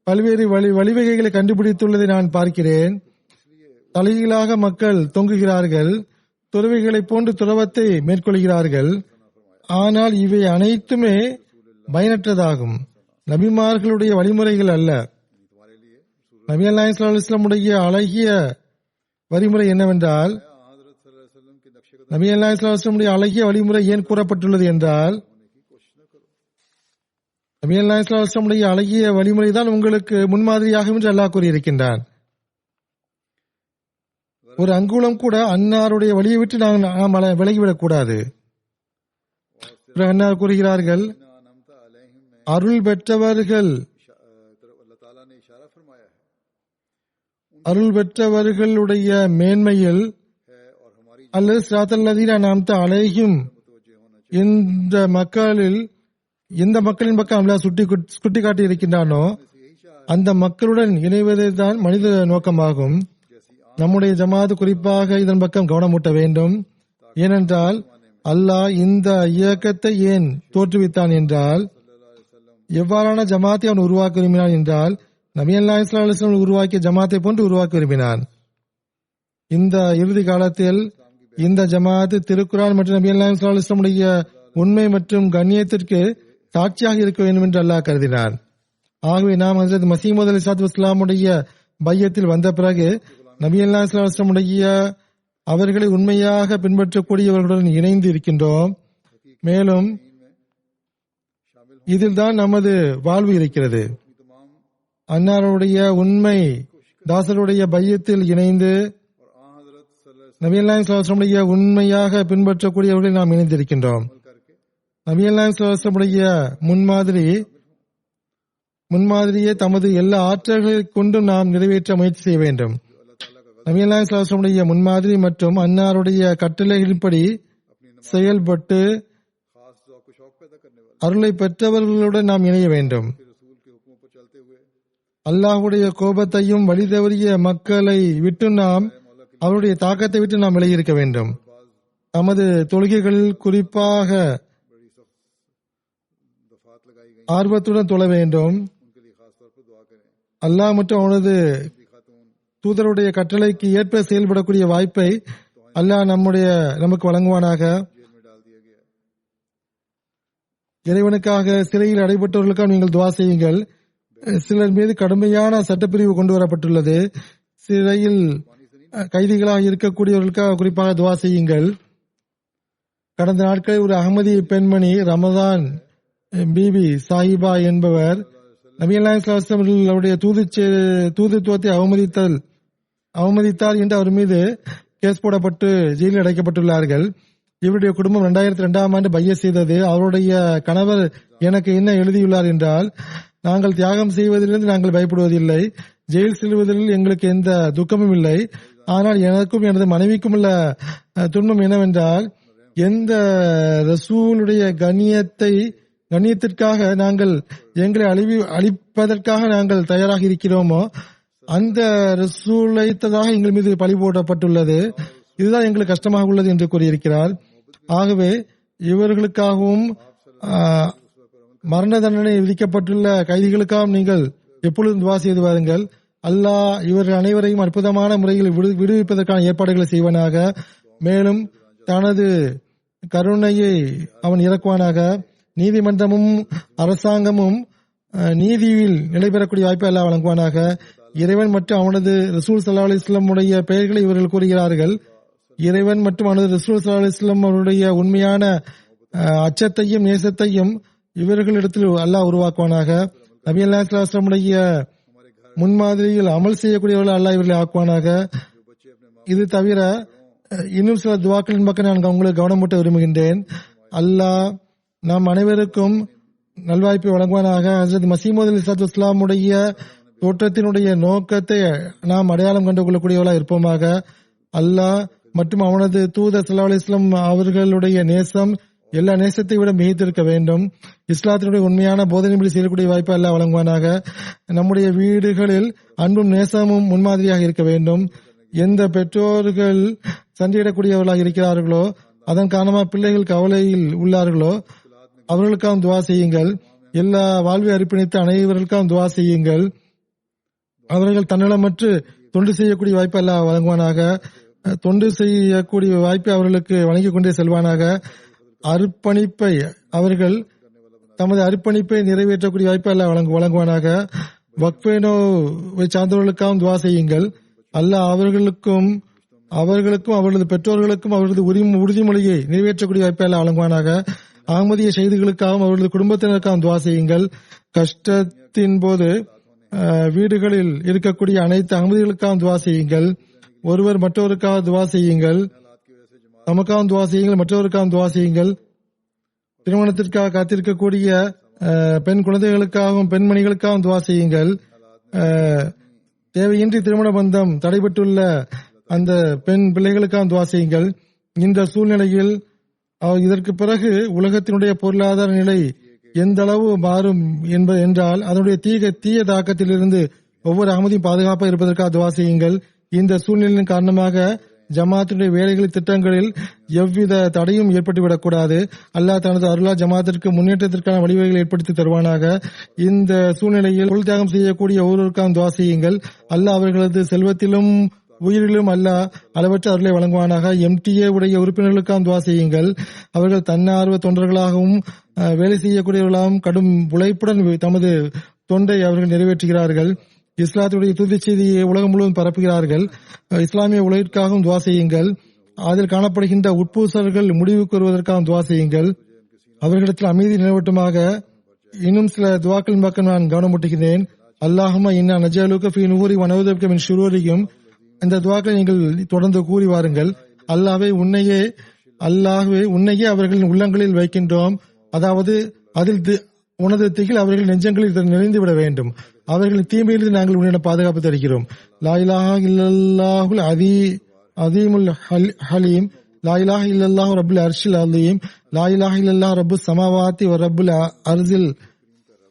பல்வேறு வழிவகைகளை கண்டுபிடித்துள்ளதை நான் பார்க்கிறேன். தலைகீழாக மக்கள் தொங்குகிறார்கள், துறவிகளை போன்று துறவத்தை மேற்கொள்கிறார்கள். ஆனால் இவை அனைத்துமே பயனற்றதாகும், நபிமார்களுடைய வழிமுறைகள் அல்ல. நபி அல்லாஹ் ஸல்லல்லாஹு அலைஹி வஸல்லம் உடைய அழகிய வழிமுறை என்னவென்றால், நபி அல்லாஹ் ஸல்லல்லாஹு அலைஹி வஸல்லம் அழகிய வழிமுறை ஏன் கூறப்பட்டுள்ளது என்றால், நபி அல்லாஹ் ஸல்லல்லாஹு அலைஹி வஸல்லம் அழகிய வழிமுறை தான் உங்களுக்கு முன்மாதிரியாகும் என்று அல்லாஹ் கூறியிருக்கின்றான். ஒரு அங்குலம் கூட அன்னாருடைய வழியை விட்டு நாம் விலகிவிடக் கூடாது. அன்னார் கூறுகிறார்கள், அருள் பெற்றவர்களுடைய மேன்மையில் அல்லது ஸிராத்தல் லதீன அன்அம்த அலைஹிம் இந்த எந்த மக்களின் பக்கம் அல்லாஹ் சுட்டிக்காட்டி இருக்கின்றானோ அந்த மக்களுடன் இணைவதே தான் மனித நோக்கமாகும். நம்முடைய ஜமாத் குறிப்பாக இதன் பக்கம் கவனமூட்ட வேண்டும். ஏனென்றால் அல்லாஹ் இந்த இயக்கத்தை ஏன் தோற்றுவித்தான் என்றால், எவ்வாறான ஜமாத்தை அவன் உருவாக்க விரும்பினான் என்றால், நபி ஸல்லல்லாஹு அலைஹி வஸல்லம் உருவாக்கிய ஜமாத்தை போன்று உருவாக்க விரும்பினான். இந்த இறுதி காலத்தில் இந்த ஜமாத் திருக்குர்ஆன் மற்றும் நபி ஸல்லல்லாஹு அலைஹி வஸல்லம் உண்மை மற்றும் கண்ணியத்திற்கு சாட்சியாக இருக்க வேண்டும் என்று அல்லாஹ் கருதினான். ஆகவே நாம் ஹஜ்ரத் மஸீஹ் மவ்ஊத் அலைஹிஸ்ஸலாத்து வஸ்ஸலாமுடைய பையத்தில் வந்த பிறகு நபி ஸல்லல்லாஹு அலைஹி வஸல்லம் அவர்களை உண்மையாக பின்பற்றக்கூடியவர்களுடன் இணைந்து இருக்கின்றோம். மேலும் இதில் தான் நமது வாழ்வு இருக்கிறது. அன்னாருடைய உண்மை தாசருடைய பையத்தில் இணைந்து நபி ஸல்லல்லாஹு அலைஹி வஸல்லம் உண்மையாக பின்பற்றக்கூடியவர்களை நாம் இணைந்திருக்கின்றோம். நபி ஸல்லல்லாஹு அலைஹி வஸல்லம் முன்மாதிரியே தமது எல்லா ஆற்றல்களை கொண்டும் நாம் நிறைவேற்ற முயற்சி செய்ய வேண்டும். நபி ஸல்லல்லாஹு அலைஹி வஸல்லம் முன்மாதிரி மற்றும் அன்னாருடைய கட்டளைகளின்படி செயல்பட்டு அருளை பெற்றவர்களுடன் நாம் இணைய வேண்டும். அல்லாஹ்வுடைய கோபத்தையும் வழி தவறிய மக்களை விட்டு நாம் அவருடைய தாக்கத்தை விட்டு நாம் விலகியிருக்க வேண்டும். நமது தொழுகைகளில் குறிப்பாக ஆர்வத்துடன் தொழ வேண்டும். அல்லாஹ் மற்றும் அவனது தூதருடைய கட்டளைக்கு ஏற்ப செயல்படக்கூடிய வாய்ப்பை அல்லாஹ் நமக்கு வழங்குவானாக. இறைவனுக்காக சிறையில் அடைபட்டவர்களுக்காக நீங்கள் துவா செய்யுங்கள். சிலர் மீது கடுமையான சட்டப்பிரிவு கொண்டு வரப்பட்டுள்ளது. சிறையில் கைதிகளாக இருக்கக்கூடியவர்களுக்காக குறிப்பாக துவா செய்யுங்கள். கடந்த நாட்களில் ஒரு அகமதி பெண்மணி ரமதான் பிபி சாஹிபா என்பவர் நபி ஸல்லல்லாஹு அலைஹி வஸல்லம் அவருடைய தூதுத்துவத்தை அவமதித்தார் என்று அவர் மீது கேஸ் போடப்பட்டு ஜெயிலில் அடைக்கப்பட்டுள்ளார்கள். இவருடைய குடும்பம் 2002ஆம் ஆண்டு பையத் செய்தது. அவருடைய கணவர் எனக்கு என்ன எழுதியுள்ளார் என்றால், நாங்கள் தியாகம் செய்வதிலிருந்து நாங்கள் பயப்படுவதில்லை, ஜெயில் செல்வதில் எங்களுக்கு எந்த துக்கமும் இல்லை. ஆனால் எனக்கும் எனது மனைவிக்கும் உள்ள துன்பம் என்னவென்றால், எந்த ரசூலுடைய கண்ணியத்திற்காக நாங்கள் எங்களை அழிப்பதற்காக நாங்கள் தயாராக இருக்கிறோமோ அந்த ரசூலைத்ததாக எங்கள் மீது பழி போடப்பட்டுள்ளது. இதுதான் எங்களுக்கு கஷ்டமாக உள்ளது என்று கூறியிருக்கிறார். ஆகவே இவர்களுக்காகவும் மரண தண்டனை விதிக்கப்பட்டுள்ள கைதிகளுக்காகவும் நீங்கள் எப்பொழுதும் துவா செய்து வாருங்கள். அல்லாஹ் இவர்கள் அனைவரையும் அற்புதமான முறையில் விடுவிப்பதற்கான ஏற்பாடுகளை செய்வானாக. மேலும் தனது கருணையை அவன் இறக்குவானாக. நீதிமன்றமும் அரசாங்கமும் நீதியில் நிலைபெறக்கூடிய வாய்ப்பை அல்லாஹ் வழங்குவானாக. இறைவன் மற்றும் அவனது ரசூல் ஸல்லல்லாஹு அலைஹி வஸல்லம் உடைய பெயர்களை இவர்கள் கூறுகிறார்கள். இறைவன் மற்றும் அவனது ரசூல் ஸல்லல்லாஹு அலைஹி வஸல்லம் அவருடைய உண்மையான அச்சத்தையும் நேசத்தையும் இவர்களிடத்தில் அல்லாஹ் உருவாக்குவானாக. நபி ஸல்லல்லாஹு அலைஹி வஸல்லம் உடைய முன்மாதிரியில் அமல் செய்யக்கூடியவர்கள் அல்லாஹ் இவர்களை ஆக்குவானாக. இது தவிர இன்னும் சில துவாக்களின் பக்கம் நான் உங்களுக்கு கவனமூட்ட விரும்புகின்றேன். அல்லாஹ் நாம் அனைவருக்கும் நல்வாய்ப்பை வழங்குவானாக. ஹஜ்ரத் மஸீஹ் மவ்ஊத் அலைஹிஸ்ஸலாத்து வஸ்ஸலாமுடைய தோற்றத்தினுடைய நோக்கத்தை நாம் அடையாளம் கண்டு கொள்ளக்கூடியவர்களாக இருப்போமாக. அல்லாஹ் மற்றும் அவனது தூதர் ஸல்லல்லாஹு அலைஹி வஸல்லம் அவர்களுடைய நேசம் எல்லா நேசத்தை விட மிகைத்திருக்க வேண்டும். இஸ்லாத்தினுடைய உண்மையான போதனைப்படி செய்யக்கூடிய வாய்ப்பை அல்லாஹ் வழங்குவானாக. நம்முடைய வீடுகளில் அன்பும் நேசமும் முன்மாதிரியாக இருக்க வேண்டும். எந்த பெற்றோர்கள் சண்டையிடக்கூடியவர்களாக இருக்கிறார்களோ, அதன் காரணமாக பிள்ளைகள் கவலையில் உள்ளார்களோ, அவர்களுக்காகவும் துவா செய்யுங்கள். எல்லா வாழ்வை அர்ப்பணித்த அனைவர்களுக்காகவும் துவா செய்யுங்கள். அவர்கள் தன்னலமற்று தொண்டு செய்யக்கூடிய வாய்ப்பை அல்லாஹ் வழங்குவானாக. தொண்டு செய்யக்கூடிய வாய்ப்பை அவர்களுக்கு வழங்கிக் கொண்டே செல்வானாக. அர்ப்பணிப்பை அவர்கள் தமது அர்ப்பணிப்பை நிறைவேற்றக்கூடிய வாய்ப்பை அல்லாஹ் வழங்குவானாக. வக்ஃபேனோவை சார்ந்தவர்களுக்காகவும் துவா செய்யுங்கள். அல்லாஹ் அவர்களுக்கும் அவர்களது பெற்றோர்களுக்கும் அவர்களது உறுதிமொழியை நிறைவேற்றக்கூடிய வாய்ப்பை அல்லாஹ் வழங்குவானாக. அகமதிய ஷஹீதுகளுக்காகவும் அவர்களது குடும்பத்தினருக்காகவும் துவா செய்யுங்கள். கஷ்டத்தின் போது வீடுகளில் இருக்கக்கூடிய அனைத்து அகமதிகளுக்காகவும் துவா செய்யுங்கள். ஒருவர் மற்றவருக்காக துவா செய்யுங்கள். நமக்காகவும் துவா செய்யுங்கள், மற்றவருக்காகவும் துவா செய்யுங்கள். திருமணத்திற்காக காத்திருக்கக்கூடிய பெண் குழந்தைகளுக்காகவும் பெண்மணிகளுக்காகவும் துவா செய்யுங்கள். தேவையின்றி திருமண பந்தம் தடைபட்டுள்ள அந்த பெண் பிள்ளைகளுக்காகவும் துவா செய்யுங்கள். இந்த சூழ்நிலையில் இதற்கு பிறகு உலகத்தினுடைய பொருளாதார நிலை எந்த அளவு மாறும் என்றால் அதனுடைய தீய தாக்கத்திலிருந்து ஒவ்வொரு அகமதியும் பாதுகாப்பாக இருப்பதற்காக துவா செய்யுங்கள். இந்த சூழ்நிலையின் காரணமாக ஜமாத்தினுடைய வேலைகளின் திட்டங்களில் எவ்வித தடையும் ஏற்பட்டுவிடக்கூடாது. அல்லாஹ் தனது அருளா ஜமாத்திற்கு முன்னேற்றத்திற்கான வழிவகைகளை ஏற்படுத்தி தருவானாக. இந்த சூழ்நிலையில் பொருள் தியாகம் செய்யக்கூடிய ஒவ்வொருவருக்கான துவா செய்யுங்கள். அல்லாஹ் அவர்களது செல்வத்திலும் உயிரிலும் அல்லாஹ் அளவற்ற அருளை வழங்குவானாக. MTA உடைய உறுப்பினர்களுக்கான துவா செய்யுங்கள். அவர்கள் தன்னார்வ தொண்டர்களாகவும் வேலை செய்யக்கூடியவர்களாகவும் கடும் உழைப்புடன் தமது தொண்டை அவர்கள் நிறைவேற்றுகிறார்கள். இஸ்லாத்துடைய தூதி செய்தியை உலகம் முழுவதும் பரப்புகிறார்கள். இஸ்லாமிய உலகிற்காகவும் துவா செய்யுங்கள். அதில் காணப்படுகின்ற உட்பூசல்கள் முடிவுக்கு வருவதற்காக துவா செய்யுங்கள். அவர்களிடத்தில் அமைதி நிலவட்டுமாக. இன்னும் சில துவாக்களின் பக்கம் நான் கவனமூட்டுகிறேன். அல்லாஹும்ம இன்னா நஜஅலுக ஃபீ நூரி வ நஊதுபிக மின் ஷுரூரிஹிம். இந்த துவாக்களை நீங்கள் தொடர்ந்து கூறி வாருங்கள். அல்லாஹ்வே உன்னையே அவர்களின் உள்ளங்களில் வைக்கின்றோம். அதாவது அதில் உனது திகில் அவர்கள் நெஞ்சங்களில் நிறைந்து விட வேண்டும். அவர்களின் தீமையிலிருந்து நாங்கள் உன்னிடம் பாதுகாப்பு தருகிறோம். லா இலாஹா இல்லல்லாஹுல் அதீமுல் ஹலீம். லா இலாஹா இல்லல்லாஹு ரப்புல் அர்ஷில் அலீம். லா இலாஹா இல்லல்லாஹு ரப்புஸ் ஸமாவாத்தி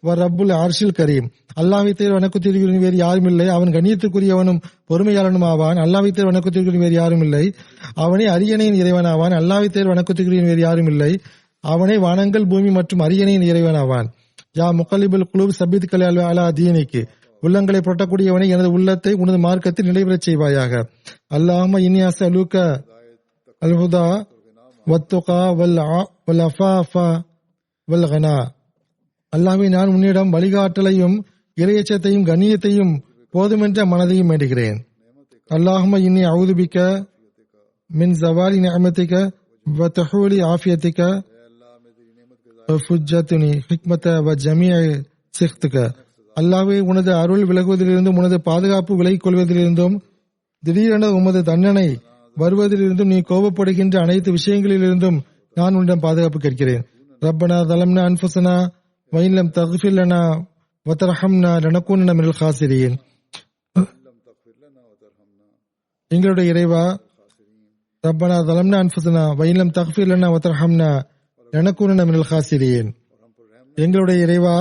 வ ரப்புல் அர்ஷில் கரீம். அல்லாஹ்வை தவிர வணக்கத்திற்குரிய வேறு யாரும் இல்லை. அவன் கண்ணியத்துக்குரியவனும் பொறுமையாளனும் ஆவான். அல்லாஹ்வை தவிர வணக்கத்திற்குரிய வேறு யாரும் இல்லை. அவனே அரியணையின் இறைவனாவான். அல்லாஹ்வை தவிர வணக்கத்திற்குரிய வேறு யாரும் இல்லை. அவனே வானங்கள் பூமி மற்றும் அரியணையின் இறைவனாவான். யா முகலிபுல் குலூப் சபித் கலால் அலா தீனிக்கு. உள்ளங்களை புரட்டக்கூடியவனை எனது உள்ளத்தை உனது மார்க்கத்தில் நிலைபெறச் செய்வாயாக. அல்லாஹும்ம இன்னி அஸ்அலுக அல் ஹுதா வத்துகா வல் அஃபாஃப வல் கனா. அல்லாஹ்வே நான் உன்னிடம் வழிகாட்டலையும் இறையச்சத்தையும் கண்ணியத்தையும் போதுமென்ற மனதையும் வேண்டுகிறேன். அல்லாஹும்ம இன்னி அஊது பிக மின் ஸவாலி நிஅமதிக வ தஹூலி ஆஃபியதிக அல்லாஹ்வே உனது அருள் விலகுவதிலிருந்தும் உனது பாதுகாப்பு விலகிக் கொள்வதிலிருந்தும் திடீரென உமது தண்டனை வருவதிலிருந்தும் நீ கோபப்படுகின்ற அனைத்து விஷயங்களிலிருந்தும் நான் உன்னிடம் பாதுகாப்பு கேட்கிறேன். ரப்பனா தலம்னா அன்ஃபுஸனா வ இன் லம் தக்ஃபிர் லனா வ தர்ஹம்னா லனகூனன்ன மினல் காசிரீன். எங்களுடைய இறைவா, ரப்பனா தலம்னா அன்ஃபுஸனா வ இன் லம் தக்ஃபிர் லனா வ தர்ஹம்னா லனகூனன்ன மினல் காசிரீன். எங்களுடைய இறைவா,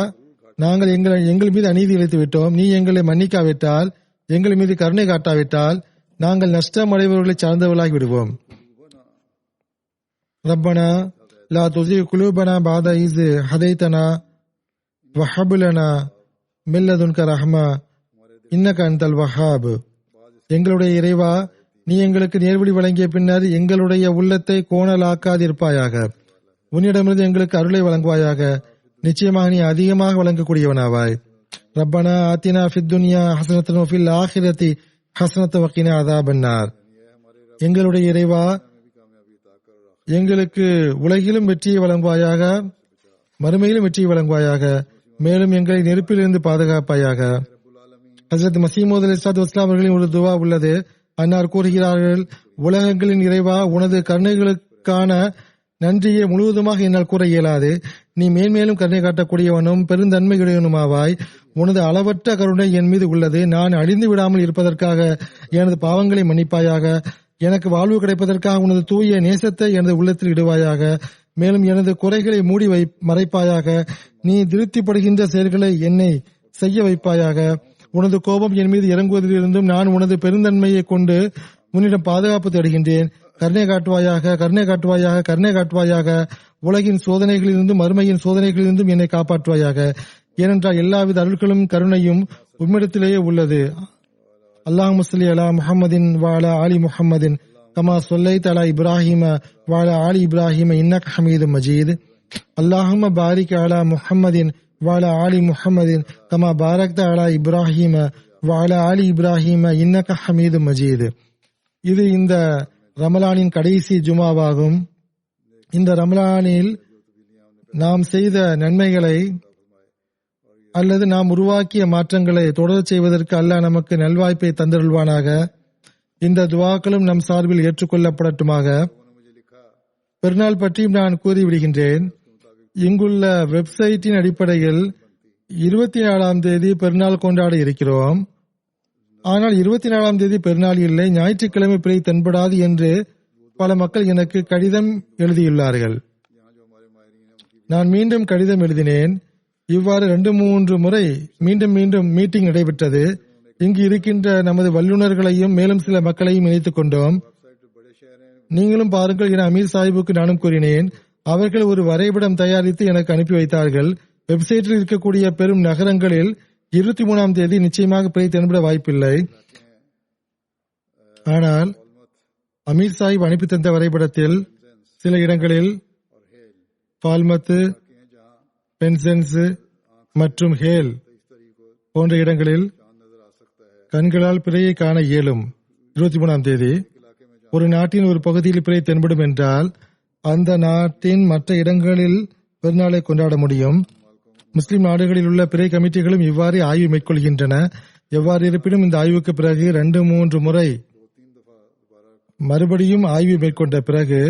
நாங்கள் எங்கள் மீது அநீதி இழைத்து விட்டோம். நீ எங்களை மன்னிக்காவிட்டால், எங்கள் மீது கருணை காட்டாவிட்டால் நாங்கள் நஷ்டம் அடைபவர்களை சார்ந்தவர்களாகி விடுவோம். ரப்பனா லா துஸிக் குலூபனா பஅத இஸ் ஹதைதனா வ ஹப் லனா மின் லதுன்க ரஹ்மா இன்னக அன்தல் வஹ்ஹாப். எங்களுடைய இறைவா, நீ எங்களுக்கு நேர்வழி வழங்கிய பின்னர் எங்களுடைய உள்ளத்தை கோணலாக்காதிருப்பாயாக. உன்னிடமிருந்து எங்களுக்கு அருளை வழங்குவாயாக. நிச்சயமாக நீ அதிகமாக வழங்கக்கூடியவனாவாய். ரப்பனா ஆத்தினா ஃபித் துன்யா ஹஸனத்தன் வ ஃபில் ஆখিরাতি ஹஸனத்தன் வ கினா அஸாபன்னார். எங்களுடைய இறைவா, எங்களுக்கு உலகிலும் வெற்றியை வழங்குவாயாக, மறுமையிலும் வெற்றியை வழங்குவாயாக. மேலும் எங்களை நெருப்பிலிருந்து பாதுகாப்பாயாக. ஹஜ்ரத் மஸீஹ் மவ்ஊத் அலைஹிஸ்ஸலாத்து வஸ்ஸலாம் அவர்களின் ஒரு துவா உள்ளது. அன்னார் கூறுகிறார்கள், உலகங்களின் இறைவா, உனது கருணைகளுக்கான நன்றியை முழுவதுமாக என்னால் கூற இயலாது. நீ மேன்மேலும் கருணை காட்டக்கூடியவனும் பெருந்தன்மையுடையவனுமாவாய். உனது அளவற்ற கருணை என் மீது உள்ளது. நான் அழிந்து விடாமல் இருப்பதற்காக எனது பாவங்களை மன்னிப்பாயாக. எனக்கு வாழ்வு கிடைப்பதற்காக உனது தூய நேசத்தை எனது உள்ளத்தில் இடுவாயாக. மேலும் எனது குறைகளை மூடி மறைப்பாயாக. நீ திருப்திப்படுகின்ற செயல்களை என்னை செய்ய வைப்பாயாக. உனது கோபம் என் மீது இறங்குவதிலிருந்தும் நான் உனது பெருந்தன்மையை கொண்டு உன்னிடம் பாதுகாப்பு தேடுகின்றேன். கருணை காட்டுவாயாக, கருணை காட்டுவாயாக, கருணை காட்டுவாயாக. உலகின் சோதனைகளிலிருந்தும் மறுமையின் சோதனைகளிலிருந்தும் என்னை காப்பாற்றுவாயாக. ஏனென்றால் எல்லாவித அருள்களும் கருணையும் உம்மிடத்திலேயே உள்ளது. அல்லாஹும்ம ஸல்லி அலா முஹம்மதின் வ அலா ஆலி முஹம்மதின் கமா ஸல்லைத அலா இப்ராஹீம வ அலா ஆலி இப்ராஹீம இன்னக ஹமீதும் மஜீத். அல்லாஹும்ம பாரிக் அலா முஹம்மதின் வ அலா ஆலி முஹம்மதின் கமா பாரக்த அலா இப்ராஹீம வ அலா ஆலி இப்ராஹீம இன்னக ஹமீதும் மஜீத். இது இந்த ரமலானின் கடைசி ஜுமாவாகும். இந்த ரமலானில் நாம் செய்த நன்மைகளை அல்லது நாம் உருவாக்கிய மாற்றங்களை தொடர் செய்வதற்கு அல்லாஹ் நமக்கு நல்வாய்ப்பை தந்தருள்வானாக. இந்த துவாக்களும் நம் சார்பில் ஏற்றுக்கொள்ளப்படட்டுமாக. பெருநாள் பற்றியும் நான் கூறிவிடுகின்றேன். இங்குள்ள வெப்சைட்டின் அடிப்படையில் 24ஆம் தேதி பெருநாள் கொண்டாட இருக்கிறோம். ஆனால் 24ஆம் தேதி பெருநாள் இல்லை, ஞாயிற்றுக்கிழமை பிறை தென்படாது என்று பல மக்கள் எனக்கு கடிதம் எழுதியுள்ளார்கள். நான் மீண்டும் கடிதம் எழுதினேன். இவ்வாறு 2-3 முறை மீண்டும் மீட்டிங் நடைபெற்றது. இங்கு இருக்கின்ற நமது வல்லுநர்களையும் மேலும் சில மக்களையும் இணைத்துக் கொண்டோம். நீங்களும் பாருங்கள் என அமீர் சாஹிபுக்கு நானும் கூறினேன். அவர்கள் ஒரு வரைபடம் தயாரித்து எனக்கு அனுப்பி வைத்தார்கள். வெப்சைட்டில் இருக்கக்கூடிய பெரும் நகரங்களில் 23ஆம் தேதி நிச்சயமாக பிறை தென்பட வாய்ப்பில்லை. ஆனால் அமீர் சாஹிப் அனுப்பி தந்த வரைபடத்தில் சில இடங்களில் பால்மத், பென்சன்ஸ் மற்றும் ஹேல் போன்ற இடங்களில் கண்களால் பிறையை காண இயலும். 23ஆம் தேதி ஒரு நாட்டின் ஒரு பகுதியில் பிறை தென்படும் என்றால் அந்த நாட்டின் மற்ற இடங்களில் பெருநாளை கொண்டாட முடியும். முஸ்லிம் நாடுகளில் உள்ள பிறை கமிட்டிகளும் இவ்வாறு ஆய்வு மேற்கொள்கின்றன. எவ்வாறு இருப்பினும் இந்த ஆய்வுக்கு பிறகு 2-3 முறை மறுபடியும் ஆய்வு மேற்கொண்ட பிறகு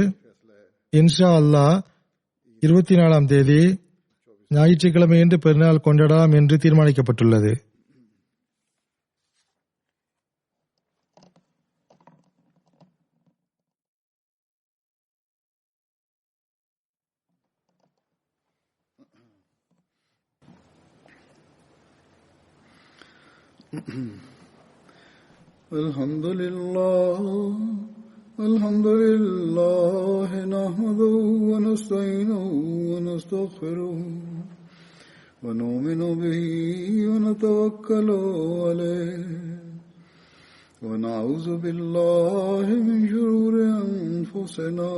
இன்ஷா அல்லாஹ் 24ஆம் தேதி ஞாயிற்றுக்கிழமையன்று பெருநாள் கொண்டாடலாம் என்று தீர்மானிக்கப்பட்டுள்ளது. Alhamdulillah nahmaduhu wa nasta'inuhu wa nastaghfiruh wa nu'minu bihi wa natawakkalu alayhi wa na'udhu billahi min shururi anfusina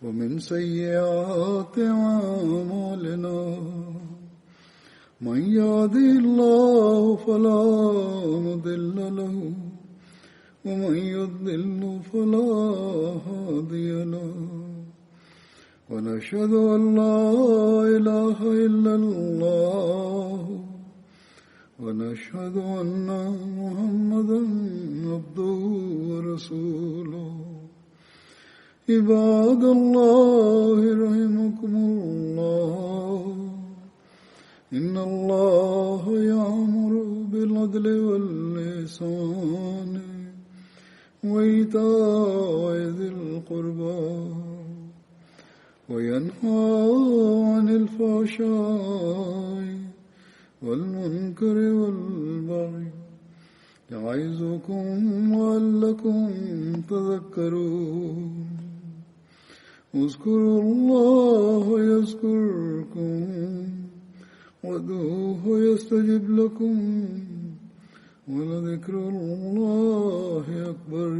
wa min sayyiati a'malina. من يهده الله فلا مضل له ومن يضلل فلا هادي له ونشهد أن لا إله إلا الله ونشهد أن محمدا عبده ورسوله. عباد الله رحمكم الله إن الله يأمر بالعدل والإحسان وإيتاء ذي القربى وينهى عن الفحشاء والمنكر والبغي يعظكم لعلكم تذكرون. اذكروا الله يذكركم وادعوه يستجب لكم ولذكر الله أكبر.